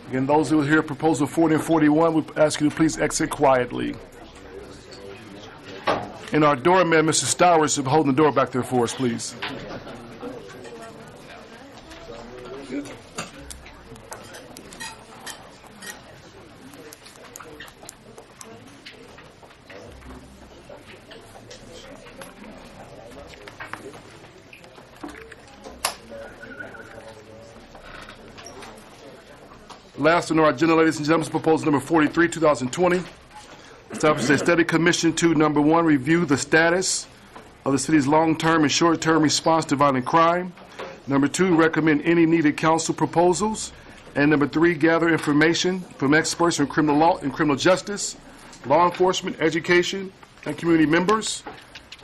Again, those who are here, proposal 40 and 41, we ask you to please exit quietly. And our doorman, Mr. Stowers, is holding the door back there for us, please. Last on our agenda, ladies and gentlemen, is proposal number 43, 2020. Establishes a study commission to, number one, review the status of the city's long-term and short-term response to violent crime. Number two, recommend any needed council proposals. And number three, gather information from experts in criminal law and criminal justice, law enforcement, education, and community members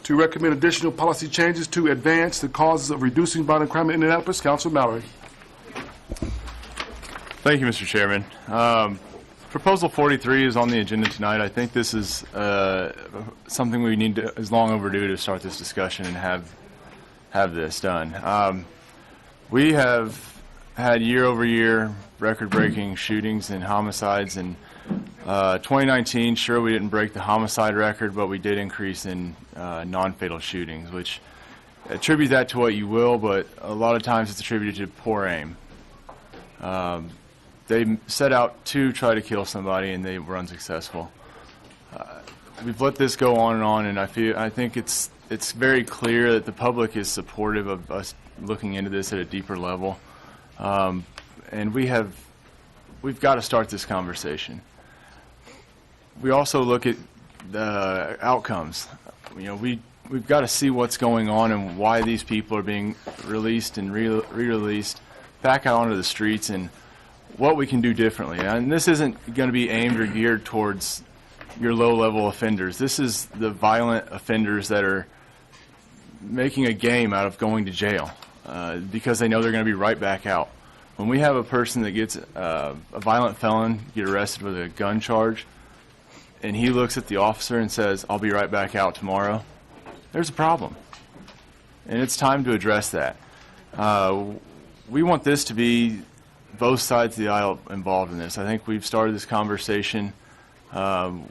to recommend additional policy changes to advance the causes of reducing violent crime in Indianapolis. Councilor Mallory. Thank you, Mr. Chairman. Proposal 43 is on the agenda tonight. I think this is something we need to, is long overdue to start this discussion and have this done. We have had year-over-year record-breaking shootings and homicides. In 2019, sure, we didn't break the homicide record, but we did increase in non-fatal shootings, which attribute that to what you will, but a lot of times it's attributed to poor aim. They set out to try to kill somebody and they were unsuccessful. We've let this go on, and I think it's very clear that the public is supportive of us looking into this at a deeper level, and we've got to start this conversation. We also look at the outcomes. You know, we've got to see what's going on and why these people are being released and re-released back out onto the streets, and what we can do differently. And this isn't going to be aimed or geared towards your low-level offenders. This is the violent offenders that are making a game out of going to jail because they know they're going to be right back out. When we have a person that gets a violent felon get arrested with a gun charge, and he looks at the officer and says, "I'll be right back out tomorrow," there's a problem. And it's time to address that. We want this to be both sides of the aisle involved in this. I think we've started this conversation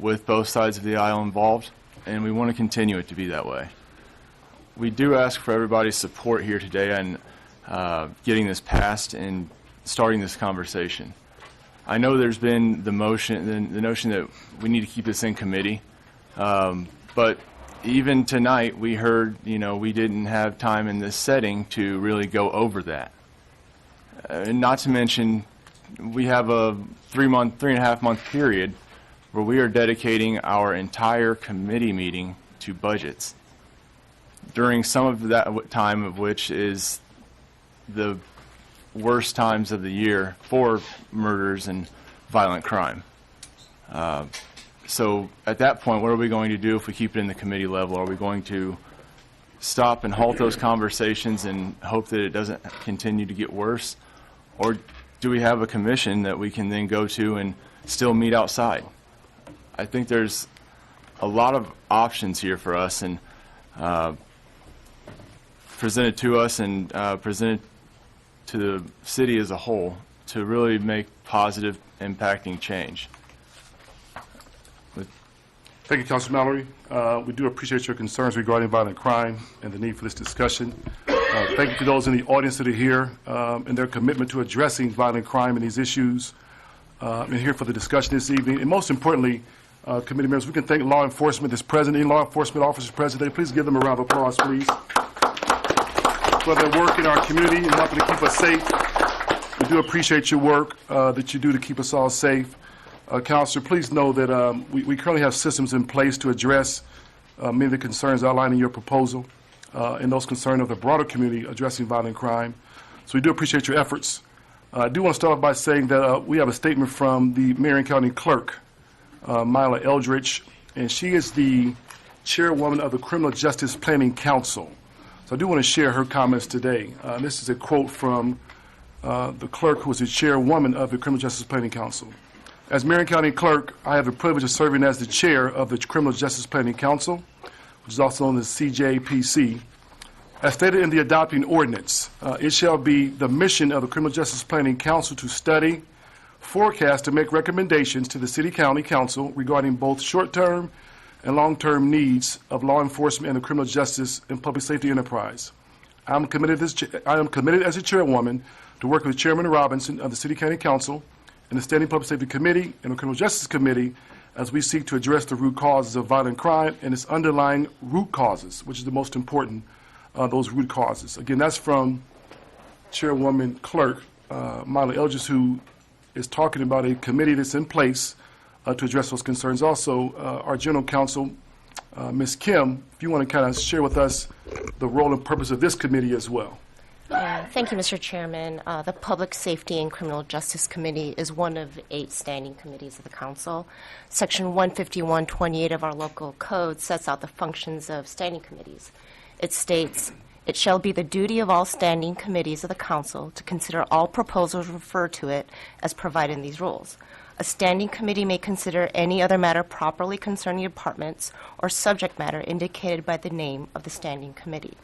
with both sides of the aisle involved, and we want to continue it to be that way. We do ask for everybody's support here today on getting this passed and starting this conversation. I know there's been the notion that we need to keep this in committee, but even tonight we heard, you know, we didn't have time in this setting to really go over that. And not to mention, we have a 3.5 month period where we are dedicating our entire committee meeting to budgets, during some of that time of which is the worst times of the year for murders and violent crime. So at that point, what are we going to do if we keep it in the committee level? Are we going to stop and halt those conversations and hope that it doesn't continue to get worse? Or do we have a commission that we can then go to and still meet outside? I think there's a lot of options here for us, and presented to us and presented to the city as a whole to really make positive, impacting change. Thank you, Councilor Mallory. We do appreciate your concerns regarding violent crime and the need for this discussion. Thank you to those in the audience that are here and their commitment to addressing violent crime and these issues, and here for the discussion this evening. And most importantly, committee members, we can thank law enforcement that's present. Any law enforcement officers present today, please give them a round of applause, please, for their work in our community and helping to keep us safe. We do appreciate your work that you do to keep us all safe. Councilor, please know that we currently have systems in place to address many of the concerns outlined in your proposal and those concerns of the broader community addressing violent crime. So we do appreciate your efforts. I do want to start off by saying that we have a statement from the Marion County Clerk, Myla Eldridge, and she is the chairwoman of the Criminal Justice Planning Council. So I do want to share her comments today. This is a quote from the clerk, who is the chairwoman of the Criminal Justice Planning Council. As Marion County Clerk, I have the privilege of serving as the chair of the Criminal Justice Planning Council, which is also known as CJPC. As stated in the adopting ordinance, it shall be the mission of the Criminal Justice Planning Council to study, forecast to make recommendations to the City County Council regarding both short-term and long-term needs of law enforcement and the criminal justice and public safety enterprise. I am committed as a chairwoman to work with Chairman Robinson of the City County Council and the Standing Public Safety Committee and the Criminal Justice Committee as we seek to address the root causes of violent crime and its underlying root causes, which is the most important, those root causes. Again, that's from Chairwoman Clerk Molly Eldridge, who is talking about a committee that's in place to address those concerns. Also, our General Counsel, Ms. Kim, if you want to kind of share with us the role and purpose of this committee as well. Thank you, Mr. Chairman. The Public Safety and Criminal Justice Committee is one of 8 standing committees of the Council. Section 15128 of our local code sets out the functions of standing committees. It states, "It shall be the duty of all standing committees of the Council to consider all proposals referred to it as provided in these rules. A standing committee may consider any other matter properly concerning departments or subject matter indicated by the name of the standing committee.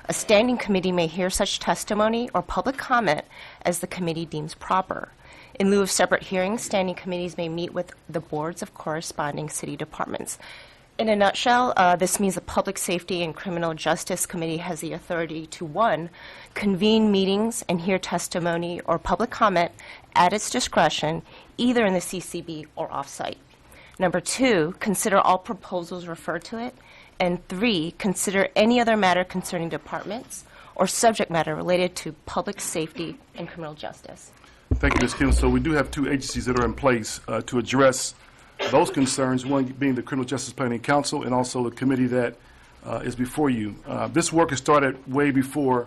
A standing committee may hear such testimony or public comment as the committee deems proper. In lieu of separate hearings, standing committees may meet with the boards of corresponding city departments." In a nutshell, this means the Public Safety and Criminal Justice Committee has the authority to, 1, convene meetings and hear testimony or public comment at its discretion, either in the CCB or off-site. Number 2, consider all proposals referred to it. And 3, consider any other matter concerning departments or subject matter related to public safety and criminal justice. Thank you, Ms. Kim. So we do have 2 agencies that are in place to address those concerns, one being the Criminal Justice Planning Council and also the committee that is before you. This work has started way before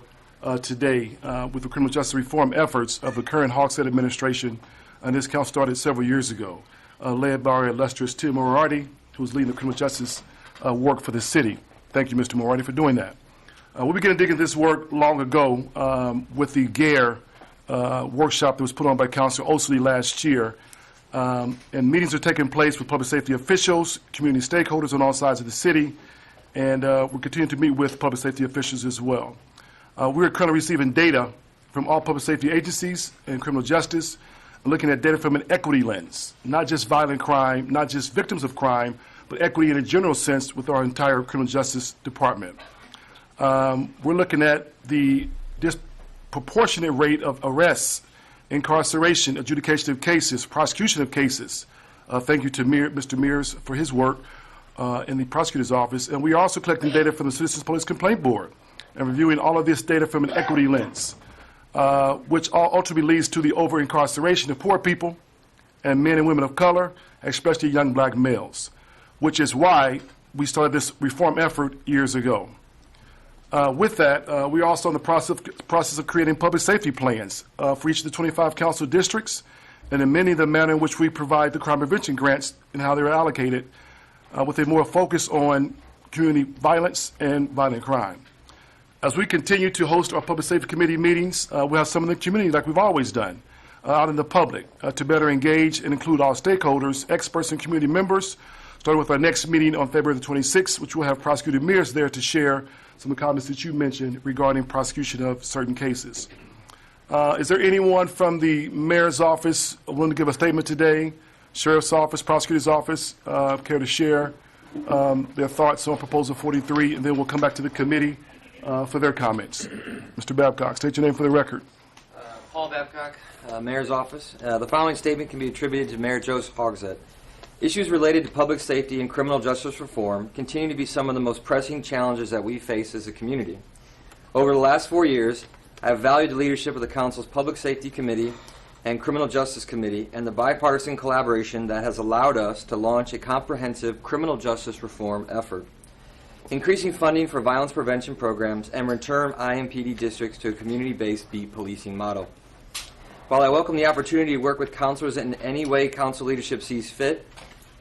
today with the criminal justice reform efforts of the current Hawkshead administration, and this council started several years ago, led by our illustrious Tim Moriarty, who is leading the criminal justice work for the city. Thank you, Mr. Moriarty, for doing that. We began digging this work long ago with the GARE workshop that was put on by Councilor Osley last year. And meetings are taking place with public safety officials, community stakeholders on all sides of the city, and we're continuing to meet with public safety officials as well. We're currently receiving data from all public safety agencies and criminal justice, looking at data from an equity lens, not just violent crime, not just victims of crime, but equity in a general sense with our entire criminal justice department. We're looking at the disproportionate rate of arrests, incarceration, adjudication of cases, prosecution of cases. Thank you to Mr. Mears for his work in the prosecutor's office. And we are also collecting data from the Citizens Police Complaint Board and reviewing all of this data from an equity lens, which ultimately leads to the over-incarceration of poor people and men and women of color, especially young black males, which is why we started this reform effort years ago. With that, we're also in the process of creating public safety plans for each of the 25 council districts and amending the manner in which we provide the crime prevention grants and how they're allocated with a more focus on community violence and violent crime. As we continue to host our public safety committee meetings, we'll have some in the community like we've always done, out in the public to better engage and include all stakeholders, experts, and community members, starting with our next meeting on February the 26th, which will have Prosecutor Mears there to share some of the comments that you mentioned regarding prosecution of certain cases. Is there anyone from the mayor's office willing to give a statement today? Sheriff's office, prosecutor's office, care to share their thoughts on Proposal 43, and then we'll come back to the committee for their comments. Mr. Babcock, state your name for the record. Paul Babcock, Mayor's Office. The following statement can be attributed to Mayor Joseph Hogshead. Issues related to public safety and criminal justice reform continue to be some of the most pressing challenges that we face as a community. Over the last 4 years, I have valued the leadership of the Council's Public Safety Committee and Criminal Justice Committee and the bipartisan collaboration that has allowed us to launch a comprehensive criminal justice reform effort, increasing funding for violence prevention programs and return IMPD districts to a community-based beat policing model. While I welcome the opportunity to work with councilors in any way council leadership sees fit,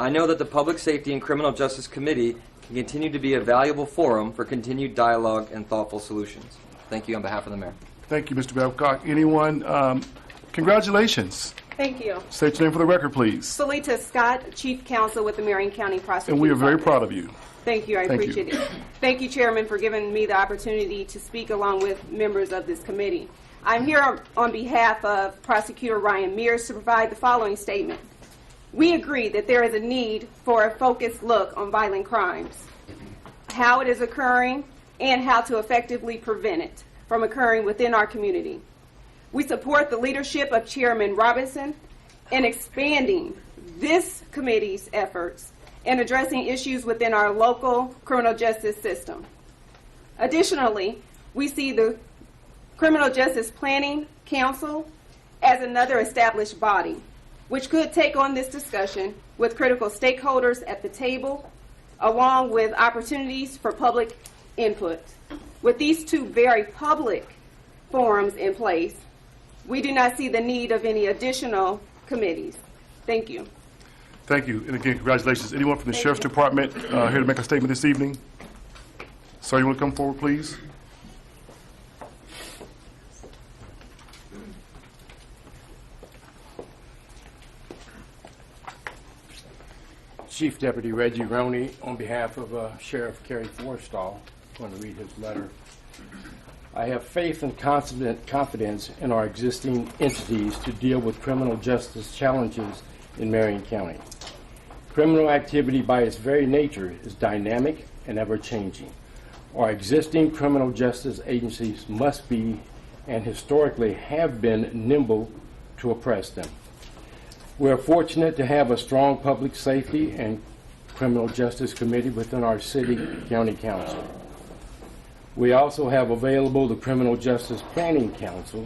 I know that the Public Safety and Criminal Justice Committee can continue to be a valuable forum for continued dialogue and thoughtful solutions. Thank you on behalf of the mayor. Thank you, Mr. Babcock. Anyone? Congratulations. Thank you. State your name for the record, please. Salita Scott, Chief Counsel with the Marion County Prosecutor's And we are very Office. proud of you. Thank you. I Thank you. appreciate it. Thank you, Chairman, for giving me the opportunity to speak along with members of this committee. I'm here on behalf of Prosecutor Ryan Mears to provide the following statement. We agree that there is a need for a focused look on violent crimes, how it is occurring, and how to effectively prevent it from occurring within our community. We support the leadership of Chairman Robinson in expanding this committee's efforts in addressing issues within our local criminal justice system. Additionally, we see the Criminal Justice Planning Council as another established body, which could take on this discussion with critical stakeholders at the table, along with opportunities for public input. With these two very public forums in place, we do not see the need of any additional committees. Thank you. Thank you. And again, congratulations. Anyone from the Sheriff's Department here to make a statement this evening? Sir, you want to come forward, please? Chief Deputy Reggie Roney, on behalf of Sheriff Kerry Forstall, going to read his letter. I have faith and confidence in our existing entities to deal with criminal justice challenges in Marion County. Criminal activity by its very nature is dynamic and ever-changing. Our existing criminal justice agencies must be, and historically have been, nimble to oppress them. We are fortunate to have a strong public safety and criminal justice committee within our city-county council. We also have available the Criminal Justice Planning Council,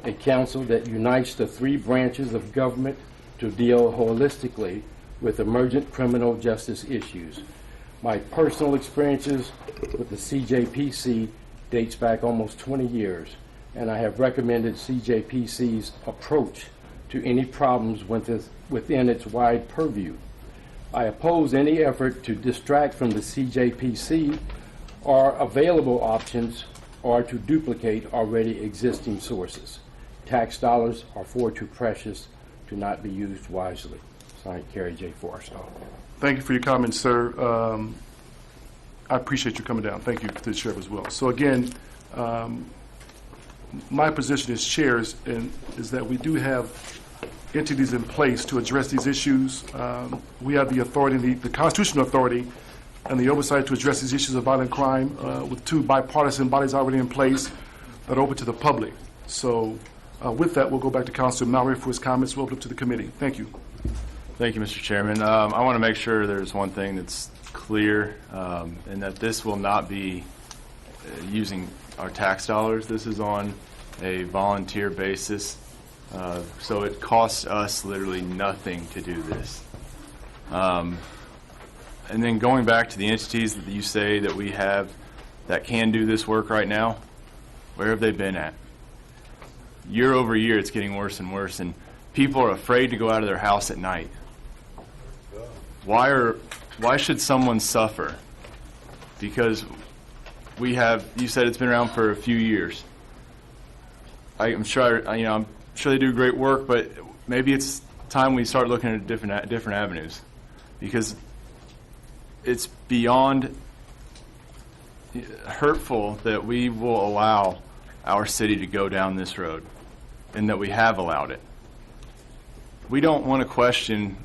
a council that unites the three branches of government to deal holistically with emergent criminal justice issues. My personal experiences with the CJPC dates back almost 20 years, and I have recommended CJPC's approach to any problems within its wide purview. I oppose any effort to distract from the CJPC or available options or to duplicate already existing sources. Tax dollars are far too precious to not be used wisely. Signed, Kerry J. Forstall. Thank you for your comments, sir. I appreciate you coming down. Thank you to the Sheriff as well. So again, my position as chair is that we do have entities in place to address these issues. We have the authority, the constitutional authority, and the oversight to address these issues of violent crime with two bipartisan bodies already in place that are open to the public. So with that, we'll go back to Councilor Mallory for his comments. We'll open up to the committee. Thank you. Thank you, Mr. Chairman. I want to make sure there's one thing that's clear, and that this will not be using our tax dollars. This is on a volunteer basis, so it costs us literally nothing to do this. And then going back to the entities that you say that we have that can do this work right now, where have they been at? Year over year, it's getting worse and worse, and people are afraid to go out of their house at night. Why should someone suffer? Because we have, you said it's been around for a few years. I'm sure they do great work, but maybe it's time we start looking at different avenues, because it's beyond hurtful that we will allow our city to go down this road, and that we have allowed it. We don't want to question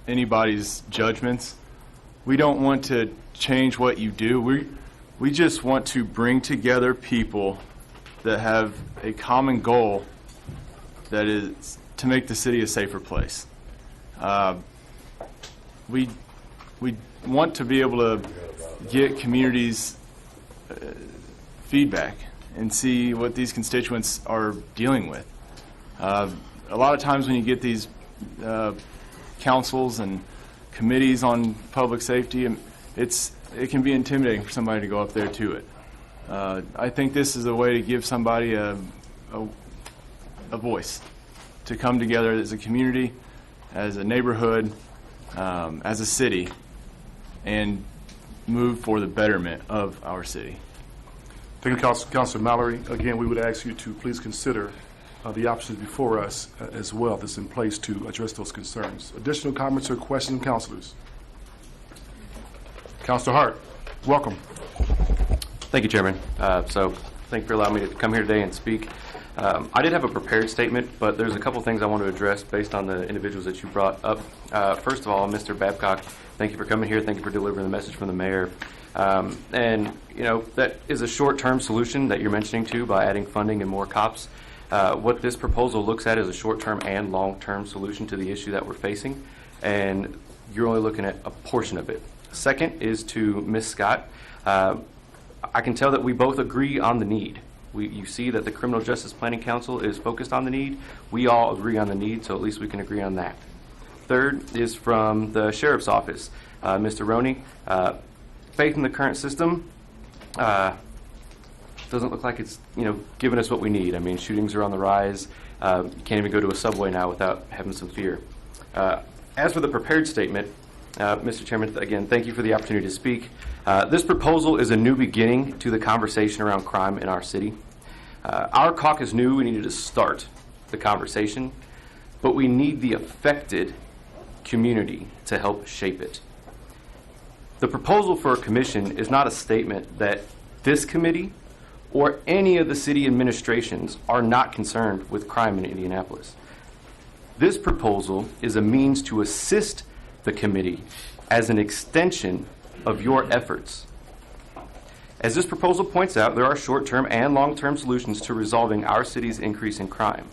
anybody's judgments. We don't want to change what you do. We just want to bring together people that have a common goal, that is to make the city a safer place. We want to be able to get communities' feedback and see what these constituents are dealing with. A lot of times when you get these councils and committees on public safety, it can be intimidating for somebody to go up there to it. I think this is a way to give somebody a voice, to come together as a community, as a neighborhood, as a city, and move for the betterment of our city. Thank you, Councilor Mallory. Again, we would ask you to please consider the options before us as well that's in place to address those concerns. Additional comments or questions, councilors? Councilor Hart, welcome. Thank you, Chairman. So Thank you for allowing me to come here today and speak. I did have a prepared statement, but there's a couple things I want to address based on the individuals that you brought up. First of all, Mr. Babcock, thank you for coming here. Thank you for delivering the message from the mayor. And, you know, that is a short-term solution that you're mentioning too by adding funding and more cops. What this proposal looks at is a short-term and long-term solution to the issue that we're facing, and you're only looking at a portion of it. Second is to Ms. Scott. I can tell that we both agree on the need. You see that the Criminal Justice Planning Council is focused on the need. We all agree on the need, so at least we can agree on that. Third is from the Sheriff's Office. Mr. Roney, faith in the current system doesn't look like it's, you know, giving us what we need. I mean, shootings are on the rise. You can't even go to a subway now without having some fear. As for the prepared statement, Mr. Chairman, again, thank you for the opportunity to speak. This proposal is a new beginning to the conversation around crime in our city. Our caucus knew we needed to start the conversation, but we need the affected community to help shape it. The proposal for a commission is not a statement that this committee or any of the city administrations are not concerned with crime in Indianapolis. This proposal is a means to assist the committee as an extension of your efforts. As this proposal points out, there are short-term and long-term solutions to resolving our city's increase in crime.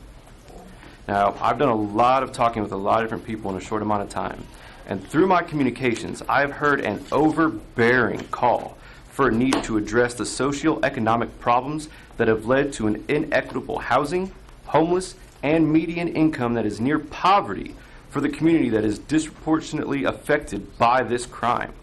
Now, I've done a lot of talking with a lot of different people in a short amount of time, and through my communications, I've heard an overbearing call for a need to address the socio-economic problems that have led to an inequitable housing, homeless, and median income that is near poverty for the community that is disproportionately affected by this crime.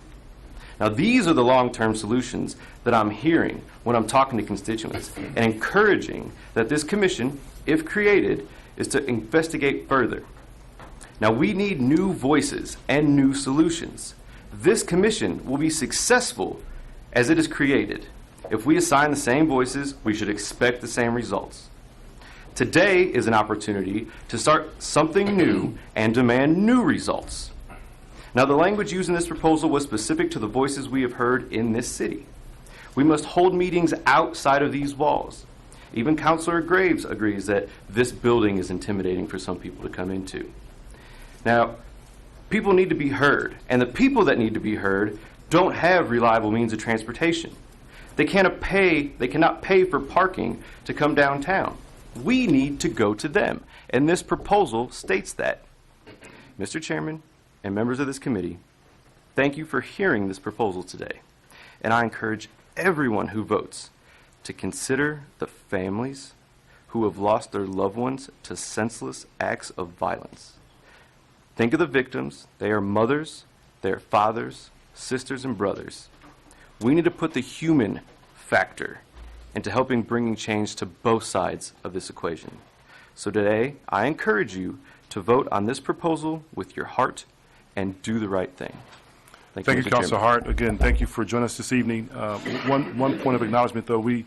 Now, these are the long-term solutions that I'm hearing when I'm talking to constituents and encouraging that this commission, if created, is to investigate further. Now, we need new voices and new solutions. This commission will be successful as it is created. If we assign the same voices, we should expect the same results. Today is an opportunity to start something new and demand new results. Now, the language used in this proposal was specific to the voices we have heard in this city. We must hold meetings outside of these walls. Even Councilor Graves agrees that this building is intimidating for some people to come into. Now, people need to be heard, and the people that need to be heard don't have reliable means of transportation. They cannot pay for parking to come downtown. We need to go to them, and this proposal states that. Mr. Chairman and members of this committee, thank you for hearing this proposal today, and I encourage everyone who votes to consider the families who have lost their loved ones to senseless acts of violence. Think of the victims. They are mothers, they are fathers, sisters, and brothers. We need to put the human factor into helping bringing change to both sides of this equation. So today, I encourage you to vote on this proposal with your heart and do the right thing. Thank you, Mr. Councilor Chairman. Hart. Again, thank you for joining us this evening. One point of acknowledgement, though, we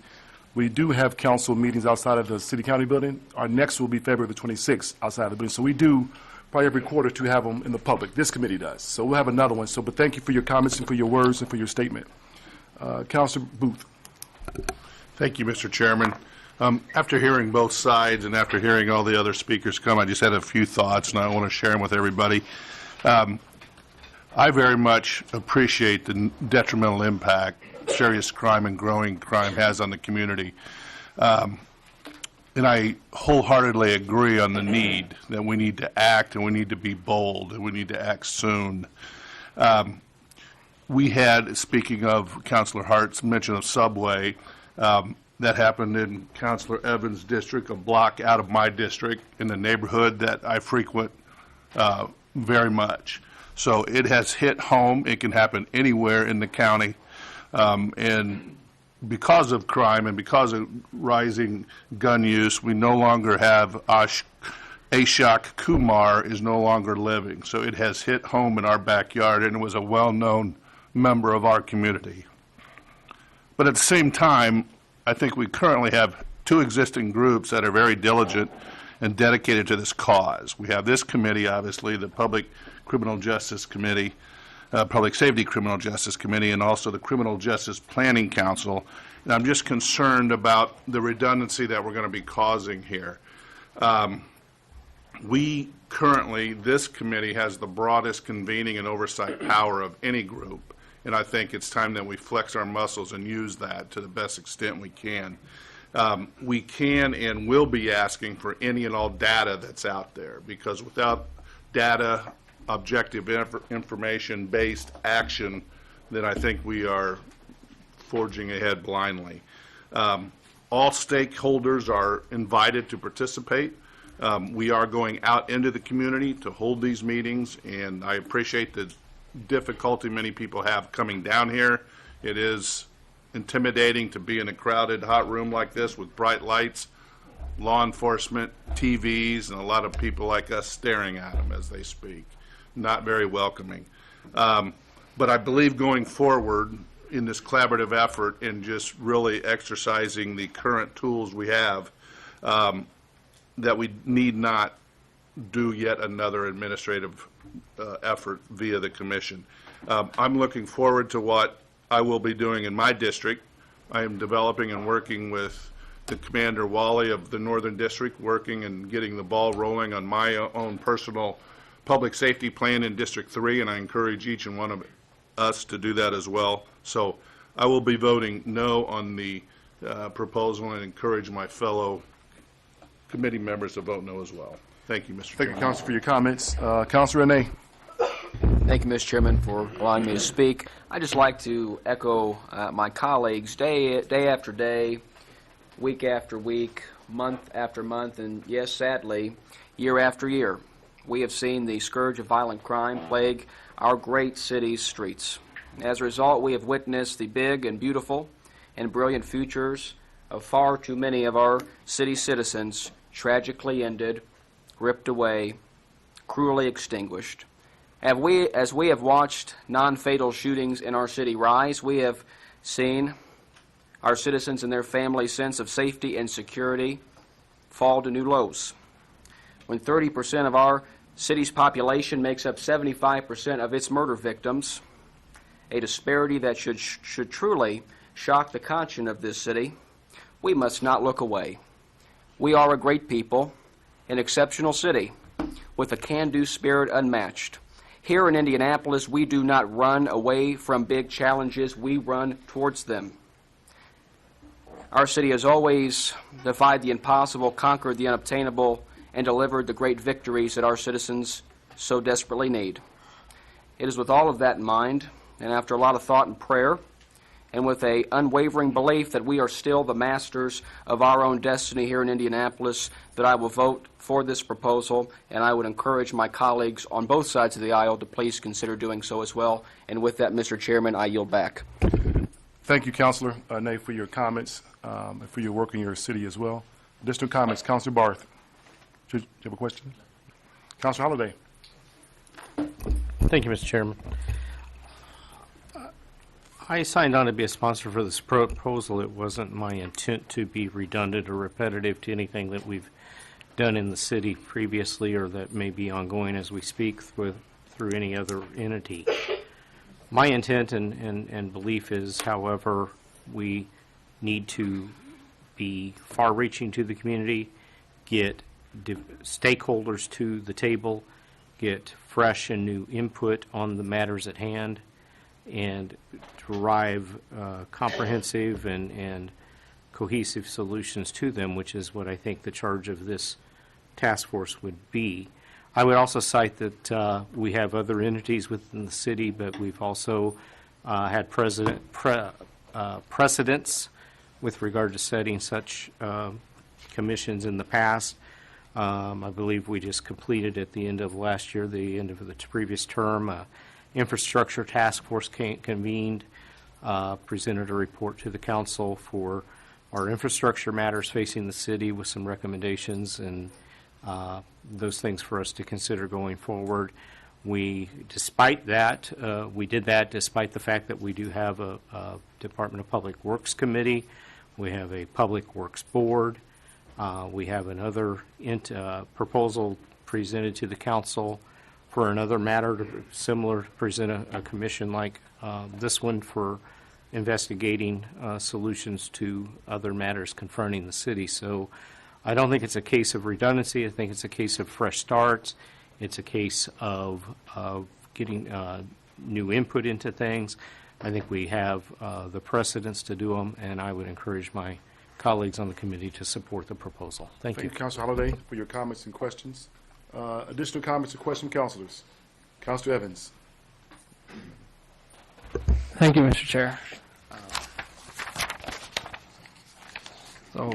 do have council meetings outside of the city-county building. Our next will be February the 26th outside of the building. So we do probably every quarter to have them in the public. This committee does. So we'll have another one. So, but thank you for your comments and for your words and for your statement. Councilor Booth. Thank you, Mr. Chairman. After hearing both sides and after hearing all the other speakers come, I just had a few thoughts, and I want to share them with everybody. I very much appreciate the detrimental impact serious crime and growing crime has on the community. And I wholeheartedly agree on the need that we need to act, and we need to be bold, and we need to act soon. We had, speaking of Councilor Hart's mention of Subway, that happened in Councilor Evans' district, a block out of my district, in the neighborhood that I frequent very much. So it has hit home. It can happen anywhere in the county. And because of crime and because of rising gun use, we no longer have Ashok Kumar is no longer living. So it has hit home in our backyard, and it was a well-known member of our community. But at the same time, I think we currently have two existing groups that are very diligent and dedicated to this cause. We have this committee, obviously, the Public Criminal Justice Committee, Public Safety Criminal Justice Committee, and also the Criminal Justice Planning Council. And I'm just concerned about the redundancy that we're going to be causing here. We currently, this committee has the broadest convening and oversight power of any group, and I think it's time that we flex our muscles and use that to the best extent we can. We can and will be asking for any and all data that's out there, because without data, objective information-based action, then I think we are forging ahead blindly. All stakeholders are invited to participate. We are going out into the community to hold these meetings, and I appreciate the difficulty many people have coming down here. It is intimidating to be in a crowded, hot room like this with bright lights, law enforcement, TVs, and a lot of people like us staring at them as they speak. Not very welcoming. But I believe going forward in this collaborative effort and just really exercising the current tools we have, that we need not do yet another administrative effort via the commission. I'm looking forward to what I will be doing in my district. I am developing and working with the Commander Wally of the Northern District, working and getting the ball rolling on my own personal public safety plan in District 3, and I encourage each and one of us to do that as well. So I will be voting no on the proposal and encourage my fellow committee members to vote no as well. Thank you, Mr. Thank you, Chairman. Councilor, for your comments. Councilor Renee. Thank you, Mr. Chairman, for allowing me to speak. I'd just like to echo my colleagues day after day, week after week, month after month, and yes, sadly, year after year. We have seen the scourge of violent crime plague our great city's streets. As a result, we have witnessed the big and beautiful and brilliant futures of far too many of our city citizens tragically ended, ripped away, cruelly extinguished. As we have watched non-fatal shootings in our city rise, we have seen our citizens and their families' sense of safety and security fall to new lows. When 30% of our city's population makes up 75% of its murder victims, a disparity that should truly shock the conscience of this city, we must not look away. We are a great people, an exceptional city, with a can-do spirit unmatched. Here in Indianapolis, we do not run away from big challenges, we run towards them. Our city has always defied the impossible, conquered the unobtainable, and delivered the great victories that our citizens so desperately need. It is with all of that in mind, and after a lot of thought and prayer, and with an unwavering belief that we are still the masters of our own destiny here in Indianapolis, that I will vote for this proposal, and I would encourage my colleagues on both sides of the aisle to please consider doing so as well. And with that, Mr. Chairman, I yield back. Thank you, Councilor Ney, for your comments and for your work in your city as well. Additional comments, Councilor Barth. Do you have a question? Councilor Holliday. Thank you, Mr. Chairman. I signed on to be a sponsor for this proposal. It wasn't my intent to be redundant or repetitive to anything that we've done in the city previously or that may be ongoing as we speak through any other entity. My intent and belief is, however, we need to be far-reaching to the community, get stakeholders to the table, get fresh and new input on the matters at hand, and derive comprehensive and cohesive solutions to them, which is what I think the charge of this task force would be. I would also cite that we have other entities within the city, but we've also had precedents with regard to setting such commissions in the past. I believe we just completed at the end of last year, the end of the previous term, infrastructure task force convened, presented a report to the council for our infrastructure matters facing the city with some recommendations and those things for us to consider going forward. Despite that, we did that despite the fact that we do have a Department of Public Works Committee. We have a Public Works Board. We have another proposal presented to the council for another matter similar to present a commission like this one for investigating solutions to other matters confronting the city. So I don't think it's a case of redundancy. I think it's a case of fresh starts. It's a case of getting new input into things. I think we have the precedents to do them, and I would encourage my colleagues on the committee to support the proposal. Thank you. Thank you, Councilor Holliday, for your comments and questions. Additional comments or questions from councilors? Councilor Evans. Thank you, Mr. Chair. So,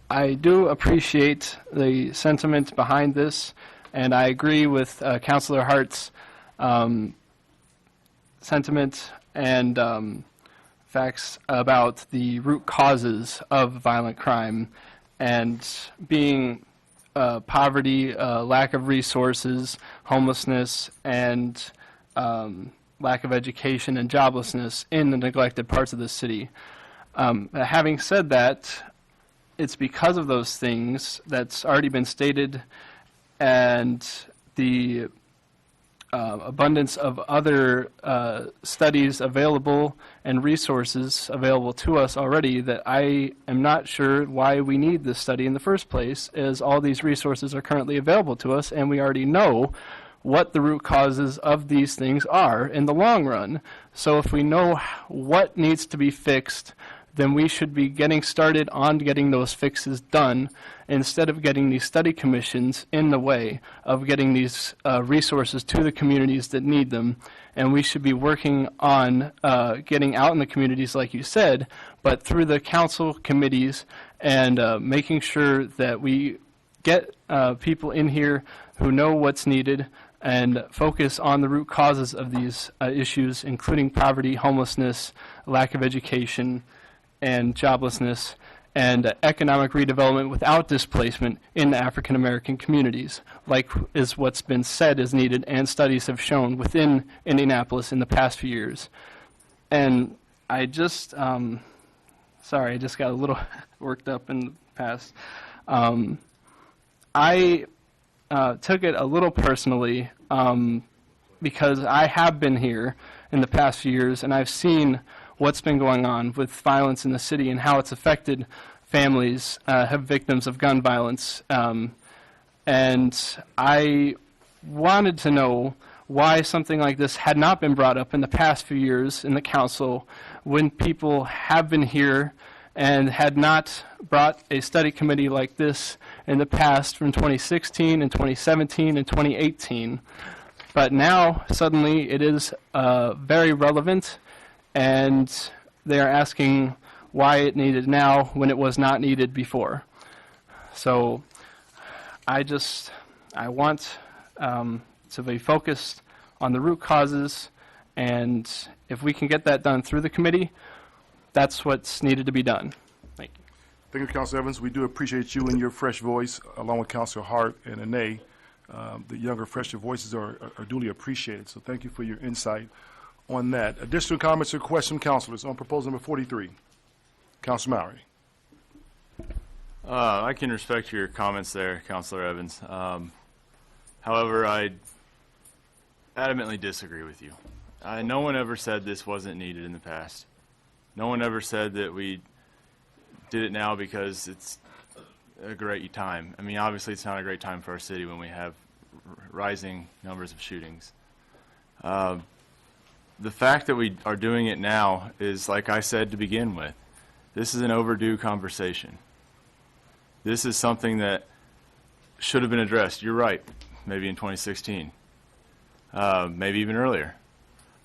I do appreciate the sentiment behind this, and I agree with Councilor Hart's sentiment and facts about the root causes of violent crime and being poverty, lack of resources, homelessness, and lack of education and joblessness in the neglected parts of the city. Having said that, it's because of those things that's already been stated and the abundance of other studies available and resources available to us already that I am not sure why we need this study in the first place, as all these resources are currently available to us and we already know what the root causes of these things are in the long run. So if we know what needs to be fixed, then we should be getting started on getting those fixes done instead of getting these study commissions in the way of getting these resources to the communities that need them. And we should be working on getting out in the communities, like you said, but through the council committees and making sure that we get people in here who know what's needed and focus on the root causes of these issues, including poverty, homelessness, lack of education, and joblessness, and economic redevelopment without displacement in the African American communities, like is what's been said is needed and studies have shown within Indianapolis in the past few years. And I just, sorry, I just got a little worked up in the past. I took it a little personally because I have been here in the past few years and I've seen what's been going on with violence in the city and how it's affected families, have victims of gun violence. And I wanted to know why something like this had not been brought up in the past few years in the council when people have been here and had not brought a study committee like this in the past from 2016 and 2017 and 2018. But now, suddenly, it is very relevant, and they are asking why it needed now when it was not needed before. So I want to be focused on the root causes, and if we can get that done through the committee, that's what's needed to be done. Thank you. Thank you, Councilor Evans. We do appreciate you and your fresh voice, along with Councilor Hart and Ane. The younger, fresher voices are duly appreciated, so thank you for your insight on that. Additional comments or questions from councilors on proposal number 43? Councilor Mowry. I can respect your comments there, Councilor Evans. However, I adamantly disagree with you. No one ever said this wasn't needed in the past. No one ever said that we did it now because it's a great time. I mean, obviously it's not a great time for our city when we have rising numbers of shootings. The fact that we are doing it now is, like I said to begin with, this is an overdue conversation. This is something that should have been addressed. You're right, maybe in 2016, maybe even earlier.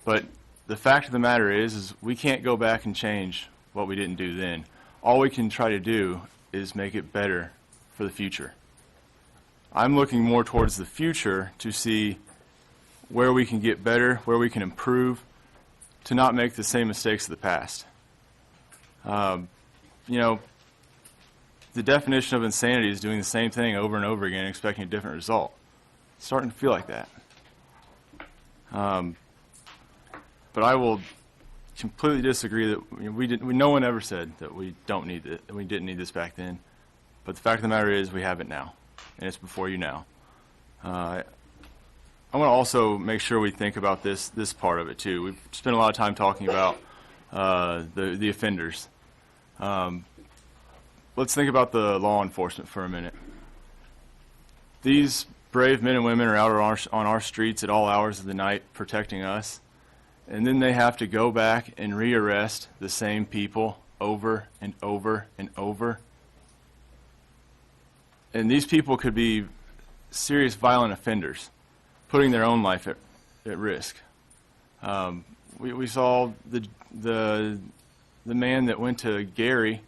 But the fact of the matter is we can't go back and change what we didn't do then. All we can try to do is make it better for the future. I'm looking more towards the future to see where we can get better, where we can improve, to not make the same mistakes of the past. You know, the definition of insanity is doing the same thing over and over again and expecting a different result. It's starting to feel like that. But I will completely disagree that no one ever said that we don't need it, that we didn't need this back then. But the fact of the matter is we have it now, and it's before you now. I want to also make sure we think about this part of it too. We've spent a lot of time talking about the offenders. Let's think about the law enforcement for a minute. These brave men and women are out on our streets at all hours of the night protecting us, and then they have to go back and rearrest the same people over and over and over. And these people could be serious violent offenders, putting their own life at risk. We saw the man that went to Gary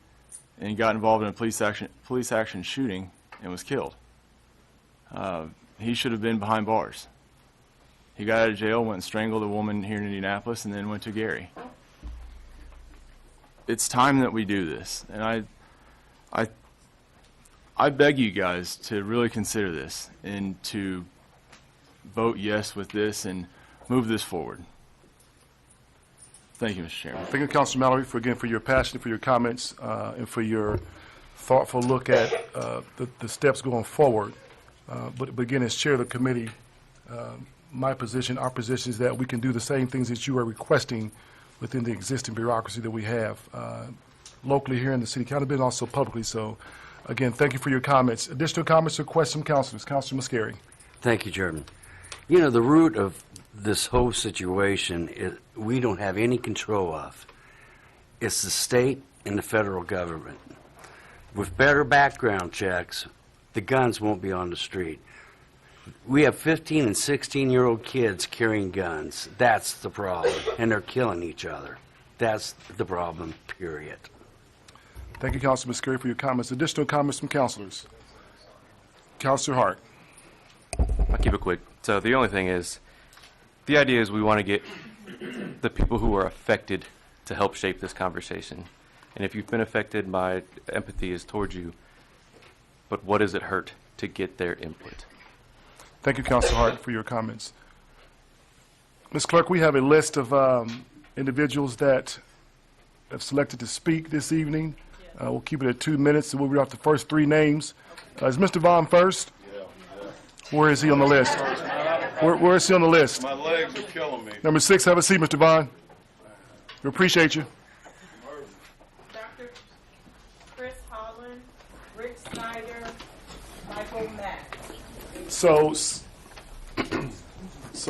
and got involved in a police action shooting and was killed. He should have been behind bars. He got out of jail, went and strangled a woman here in Indianapolis, and then went to Gary. It's time that we do this, and I beg you guys to really consider this and to vote yes with this and move this forward. Thank you, Mr. Chairman. Thank you, Councilor Mallory, for your passion, for your comments, and for your thoughtful look at the steps going forward. But again, as chair of the committee, my position, our position is that we can do the same things that you are requesting within the existing bureaucracy that we have locally here in the city council, but also publicly. So, again, thank you for your comments. Additional comments or questions from councilors? Councilor Muscari. Thank you, Chairman. You know, the root of this whole situation is we don't have any control of. It's the state and the federal government. With better background checks, the guns won't be on the street. We have 15 and 16-year-old kids carrying guns. That's the problem. And they're killing each other. That's the problem, period. Thank you, Councilor Muscari, for your comments. Additional comments from councilors? Councilor Hart. I'll keep it quick. So the only thing is, the idea is we want to get the people who are affected to help shape this conversation. And if you've been affected, my empathy is towards you. But what does it hurt to get their input? Thank you, Councilor Hart, for your comments. Ms. Clerk, we have a list of individuals that have selected to speak this evening. We'll keep it at 2 minutes, and we'll read out the first 3 names. Is Mr. Vaughn first? Where is he on the list? Where is he on the list? My legs are killing me. Number 6, have a seat, Mr. Vaughn. We appreciate you. Dr. Chris Holland, Rick Snyder, Michael Mack. So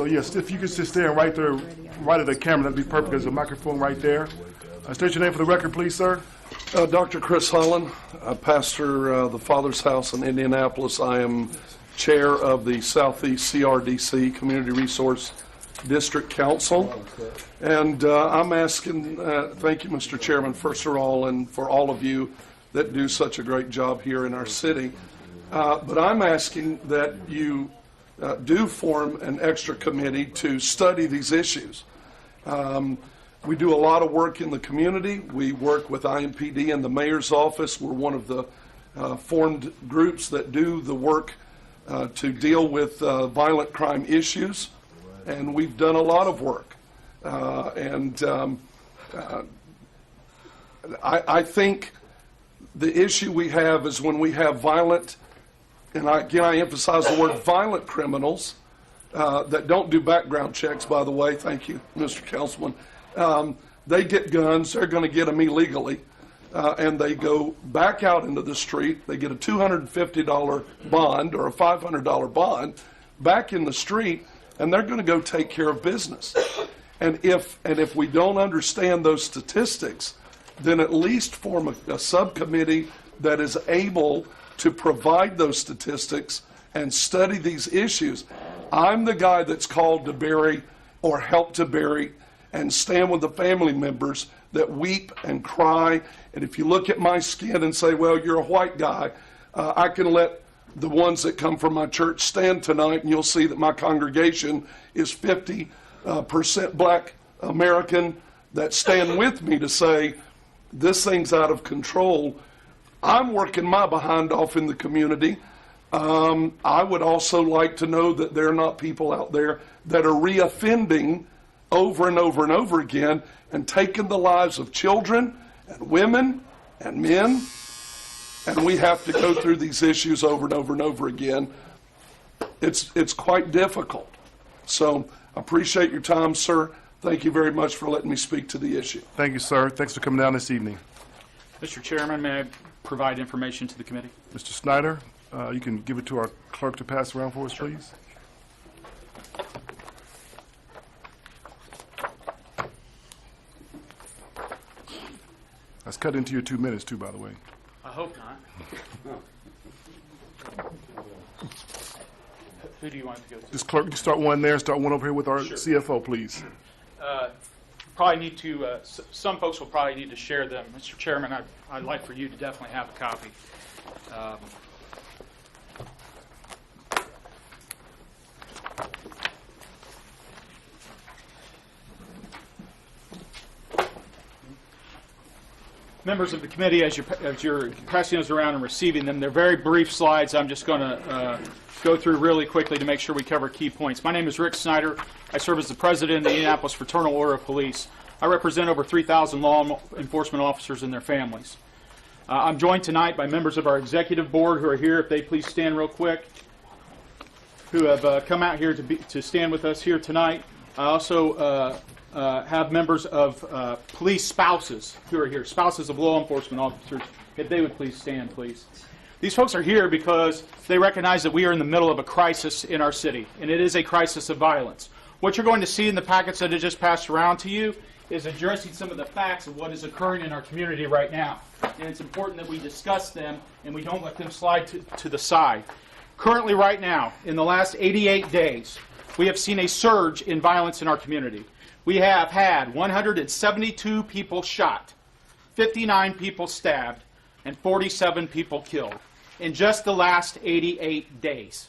yes, if you could just stand right there, right at the camera, that'd be perfect. There's a microphone right there. State your name for the record, please, sir. Dr. Chris Holland, I pastor the Father's House in Indianapolis. I am chair of the Southeast CRDC, Community Resource District Council. And I'm asking, thank you, Mr. Chairman, first of all, and for all of you that do such a great job here in our city. But I'm asking that you do form an extra committee to study these issues. We do a lot of work in the community. We work with IMPD and the mayor's office. We're one of the formed groups that do the work to deal with violent crime issues. And we've done a lot of work. I think the issue we have is when we have violent, and again I emphasize the word violent criminals that don't do background checks, by the way. Thank you, Mr. Councilman. They get guns, they're going to get them illegally, and they go back out into the street. They get a $250 bond or a $500 bond back in the street, and they're going to go take care of business. And if we don't understand those statistics, then at least form a subcommittee that is able to provide those statistics and study these issues. I'm the guy that's called to bury or help to bury and stand with the family members that weep and cry. And if you look at my skin and say, well, you're a white guy, I can let the ones that come from my church stand tonight, and you'll see that my congregation is 50% black American that stand with me to say, this thing's out of control. I'm working my behind off in the community. I would also like to know that there are not people out there that are reoffending over and over and over again and taking the lives of children and women and men. And we have to go through these issues over and over and over again. It's quite difficult. So I appreciate your time, sir. Thank you very much for letting me speak to the issue. Thank you, sir. Thanks for coming down this evening. Mr. Chairman, may I provide information to the committee? Mr. Snyder, you can give it to our clerk to pass around for us, please. That's cut into your 2 minutes, too, by the way. I hope not. Who do you want to go to? This clerk, you start one there, start one over here with our CFO, please. Probably need to, some folks will probably need to share them. Mr. Chairman, I'd like for you to definitely have a copy. Members of the committee, as you're passing those around and receiving them, they're very brief slides. I'm just going to go through really quickly to make sure we cover key points. My name is Rick Snyder. I serve as the president of the Indianapolis Fraternal Order of Police. I represent over 3,000 law enforcement officers and their families. I'm joined tonight by members of our executive board who are here. If they please stand real quick, who have come out here to stand with us here tonight. I also have members of police spouses who are here, spouses of law enforcement officers. If they would please stand, please. These folks are here because they recognize that we are in the middle of a crisis in our city, and it is a crisis of violence. What you're going to see in the packets that I just passed around to you is addressing some of the facts of what is occurring in our community right now. And it's important that we discuss them and we don't let them slide to the side. Currently, right now, in the last 88 days, we have seen a surge in violence in our community. We have had 172 people shot, 59 people stabbed, and 47 people killed in just the last 88 days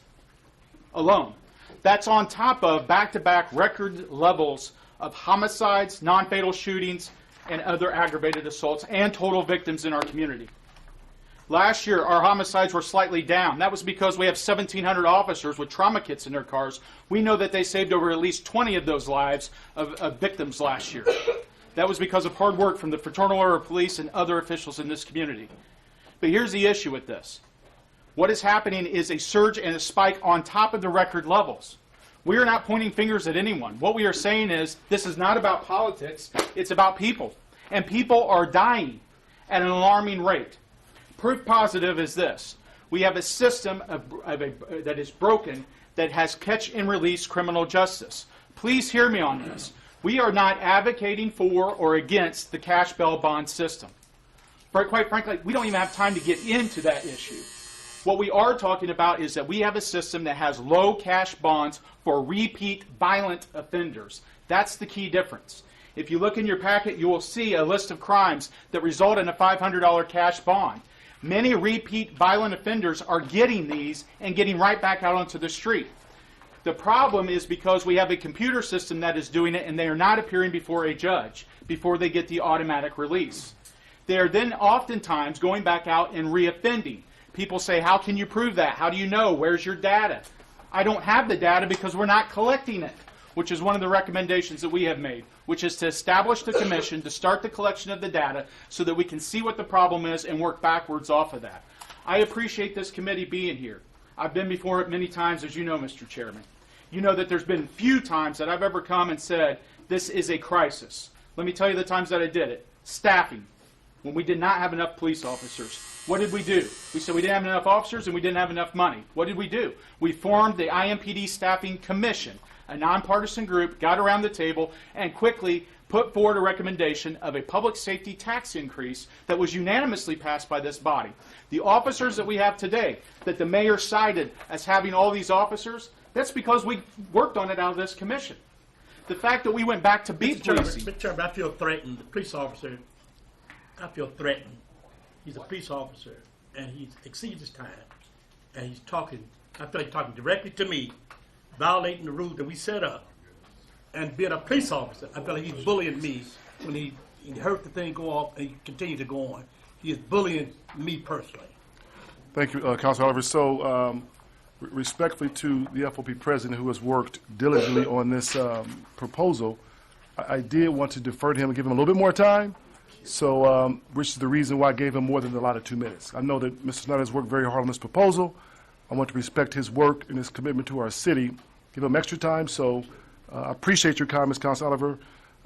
alone. That's on top of back-to-back record levels of homicides, non-fatal shootings, and other aggravated assaults and total victims in our community. Last year, our homicides were slightly down. That was because we have 1,700 officers with trauma kits in their cars. We know that they saved over at least 20 of those lives of victims last year. That was because of hard work from the Fraternal Order of Police and other officials in this community. But here's the issue with this. What is happening is a surge and a spike on top of the record levels. We are not pointing fingers at anyone. What we are saying is this is not about politics, it's about people. And people are dying at an alarming rate. Proof positive is this. We have a system that is broken that has catch and release criminal justice. Please hear me on this. We are not advocating for or against the cash bail bond system. But quite frankly, we don't even have time to get into that issue. What we are talking about is that we have a system that has low cash bonds for repeat violent offenders. That's the key difference. If you look in your packet, you will see a list of crimes that result in a $500 cash bond. Many repeat violent offenders are getting these and getting right back out onto the street. The problem is because we have a computer system that is doing it and they are not appearing before a judge before they get the automatic release. They are then oftentimes going back out and reoffending. People say, how can you prove that? How do you know? Where's your data? I don't have the data because we're not collecting it, which is one of the recommendations that we have made, which is to establish the commission to start the collection of the data so that we can see what the problem is and work backwards off of that. I appreciate this committee being here. I've been before it many times, as you know, Mr. Chairman. You know that there's been few times that I've ever come and said, this is a crisis. Let me tell you the times that I did it. Staffing, when we did not have enough police officers. What did we do? We said we didn't have enough officers and we didn't have enough money. What did we do? We formed the IMPD Staffing Commission, a nonpartisan group, got around the table, and quickly put forward a recommendation of a public safety tax increase that was unanimously passed by this body. The officers that we have today, that the mayor cited as having all these officers, that's because we worked on it out of this commission. The fact that we went back to beat policing. Mr. Chairman, I feel threatened. The police officer, I feel threatened. He's a police officer, and he's exceeded his time, and he's talking, I feel like talking directly to me, violating the rules that we set up. And being a police officer, I feel like he's bullying me when he heard the thing go off and he continued to go on. He is bullying me personally. Thank you, Councilor Oliver. So, respectfully to the FOP president who has worked diligently on this proposal, I did want to defer to him and give him a little bit more time. So, which is the reason why I gave him more than the allotted 2 minutes. I know that Mr. Snyder has worked very hard on this proposal. I want to respect his work and his commitment to our city give them extra time. So I appreciate your comments, Council Oliver.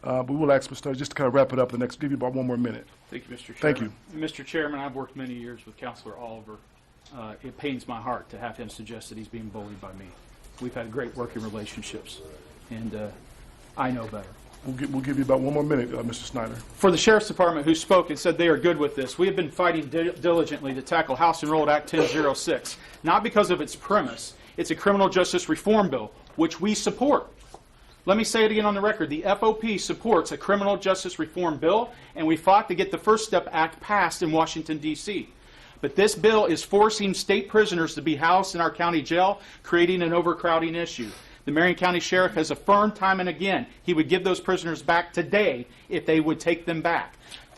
But we will ask Mr. Snyder just to kind of wrap it up. Give you about 1 more minute. Thank you, Mr. Chairman. Thank you. Mr. Chairman, I've worked many years with Councilor Oliver. It pains my heart to have him suggest that he's being bullied by me. We've had great working relationships, and I know better. We'll give you about 1 more minute, Mr. Snyder. For the Sheriff's Department, who spoke and said they are good with this, we have been fighting diligently to tackle House Enrolled Act 1006, not because of its premise. It's a criminal justice reform bill, which we support. Let me say it again on the record. The FOP supports a criminal justice reform bill, and we fought to get the First Step Act passed in Washington, D.C. But this bill is forcing state prisoners to be housed in our county jail, creating an overcrowding issue. The Marion County Sheriff has affirmed time and again he would give those prisoners back today if they would take them back.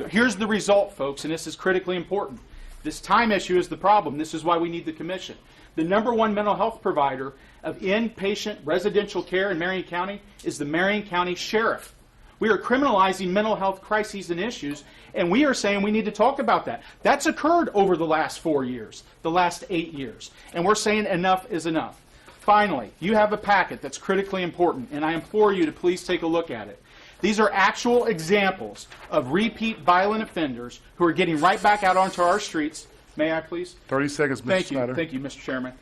Here's the result, folks, and this is critically important. This time issue is the problem. This is why we need the commission. The #1 mental health provider of inpatient residential care in Marion County is the Marion County Sheriff. We are criminalizing mental health crises and issues, and we are saying we need to talk about that. That's occurred over the last 4 years, the last 8 years, and we're saying enough is enough. Finally, you have a packet that's critically important, and I implore you to please take a look at it. These are actual examples of repeat violent offenders who are getting right back out onto our streets. May I, please? 30 seconds, Mr. Snyder. Thank you, Mr. Chairman.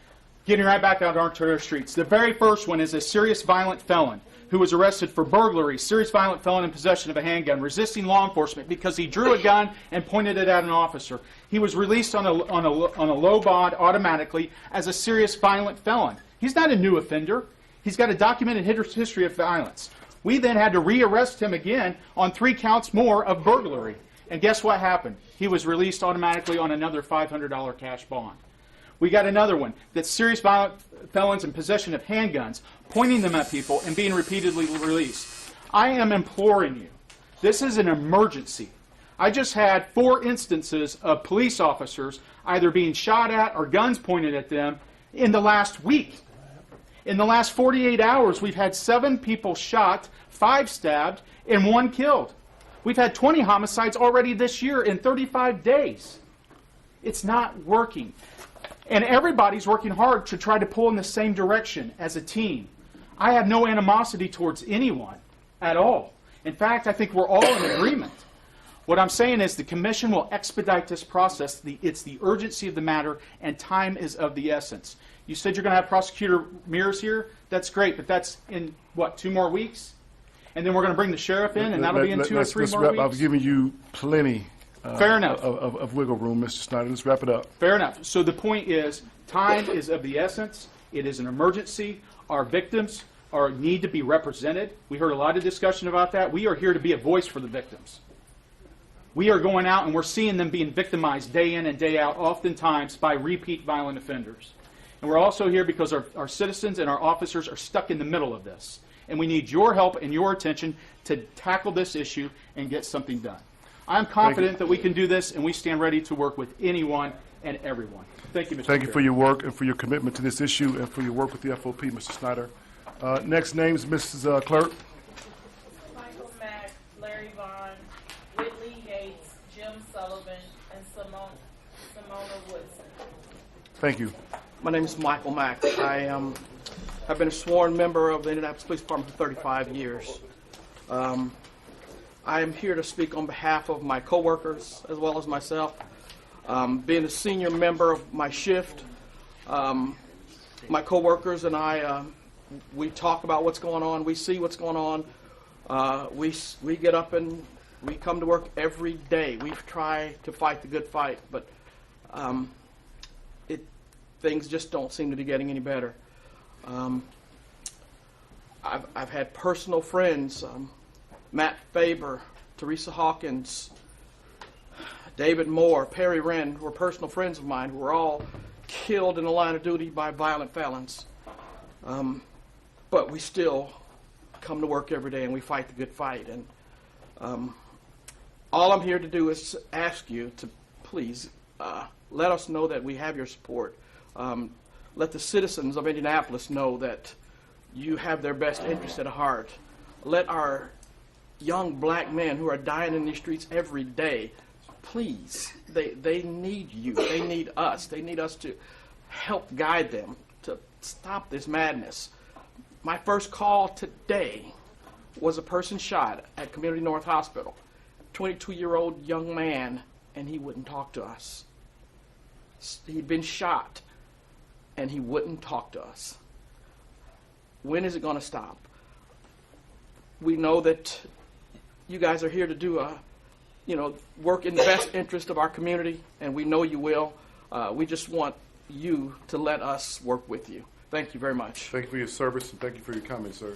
Getting right back out onto our streets. The very first one is a serious violent felon who was arrested for burglary, serious violent felon in possession of a handgun, resisting law enforcement because he drew a gun and pointed it at an officer. He was released on a low bond automatically as a serious violent felon. He's not a new offender. He's got a documented history of violence. We then had to re-arrest him again on 3 counts more of burglary. And guess what happened? He was released automatically on another $500 cash bond. We got another one that's serious violent felons in possession of handguns, pointing them at people and being repeatedly released. I am imploring you. This is an emergency. I just had 4 instances of police officers either being shot at or guns pointed at them in the last week. In the last 48 hours, we've had 7 people shot, 5 stabbed, and 1 killed. We've had 20 homicides already this year in 35 days. It's not working. And everybody's working hard to try to pull in the same direction as a team. I have no animosity towards anyone at all. In fact, I think we're all in agreement. What I'm saying is the commission will expedite this process. It's the urgency of the matter, and time is of the essence. You said you're going to have Prosecutor Mears here. That's great, but that's in, what, 2 more weeks? And then we're going to bring the sheriff in, and that'll be in 2 or 3 more weeks? I've given you plenty Fair enough. Of wiggle room, Mr. Snyder. Let's wrap it up. Fair enough. So the point is, time is of the essence. It is an emergency. Our victims need to be represented. We heard a lot of discussion about that. We are here to be a voice for the victims. We are going out and we're seeing them being victimized day in and day out, oftentimes by repeat violent offenders. And we're also here because our citizens and our officers are stuck in the middle of this. And we need your help and your attention to tackle this issue and get something done. I'm confident that we can do this, and we stand ready to work with anyone and everyone. Thank you, Mr. Thank you Chair. for your work and for your commitment to this issue and for your work with the FOP, Mr. Snyder. Next names, Mrs. Clerk. Michael Mack, Larry Vaughn, Whitley Yates, Jim Sullivan, and Simona Woodson. Thank you. My name is Michael Mack. I have been a sworn member of the Indianapolis Police Department for 35 years. I am here to speak on behalf of my coworkers as well as myself. Being a senior member of my shift, my coworkers and I, we talk about what's going on. We see what's going on. We get up and we come to work every day. We try to fight the good fight, but things just don't seem to be getting any better. I've had personal friends, Matt Faber, Teresa Hawkins, David Moore, Perry Wren, who were personal friends of mine, who were all killed in the line of duty by violent felons. But we still come to work every day and we fight the good fight. And all I'm here to do is ask you to please let us know that we have your support. Let the citizens of Indianapolis know that you have their best interest at heart. Let our young black men who are dying in these streets every day, please, they need you. They need us. They need us to help guide them to stop this madness. My first call today was a person shot at Community North Hospital, 22-year-old young man, and he wouldn't talk to us. He'd been shot, and he wouldn't talk to us. When is it going to stop? We know that you guys are here to do work in the best interest of our community, and we know you will. We just want you to let us work with you. Thank you very much. Thank you for your service, and thank you for your comments, sir.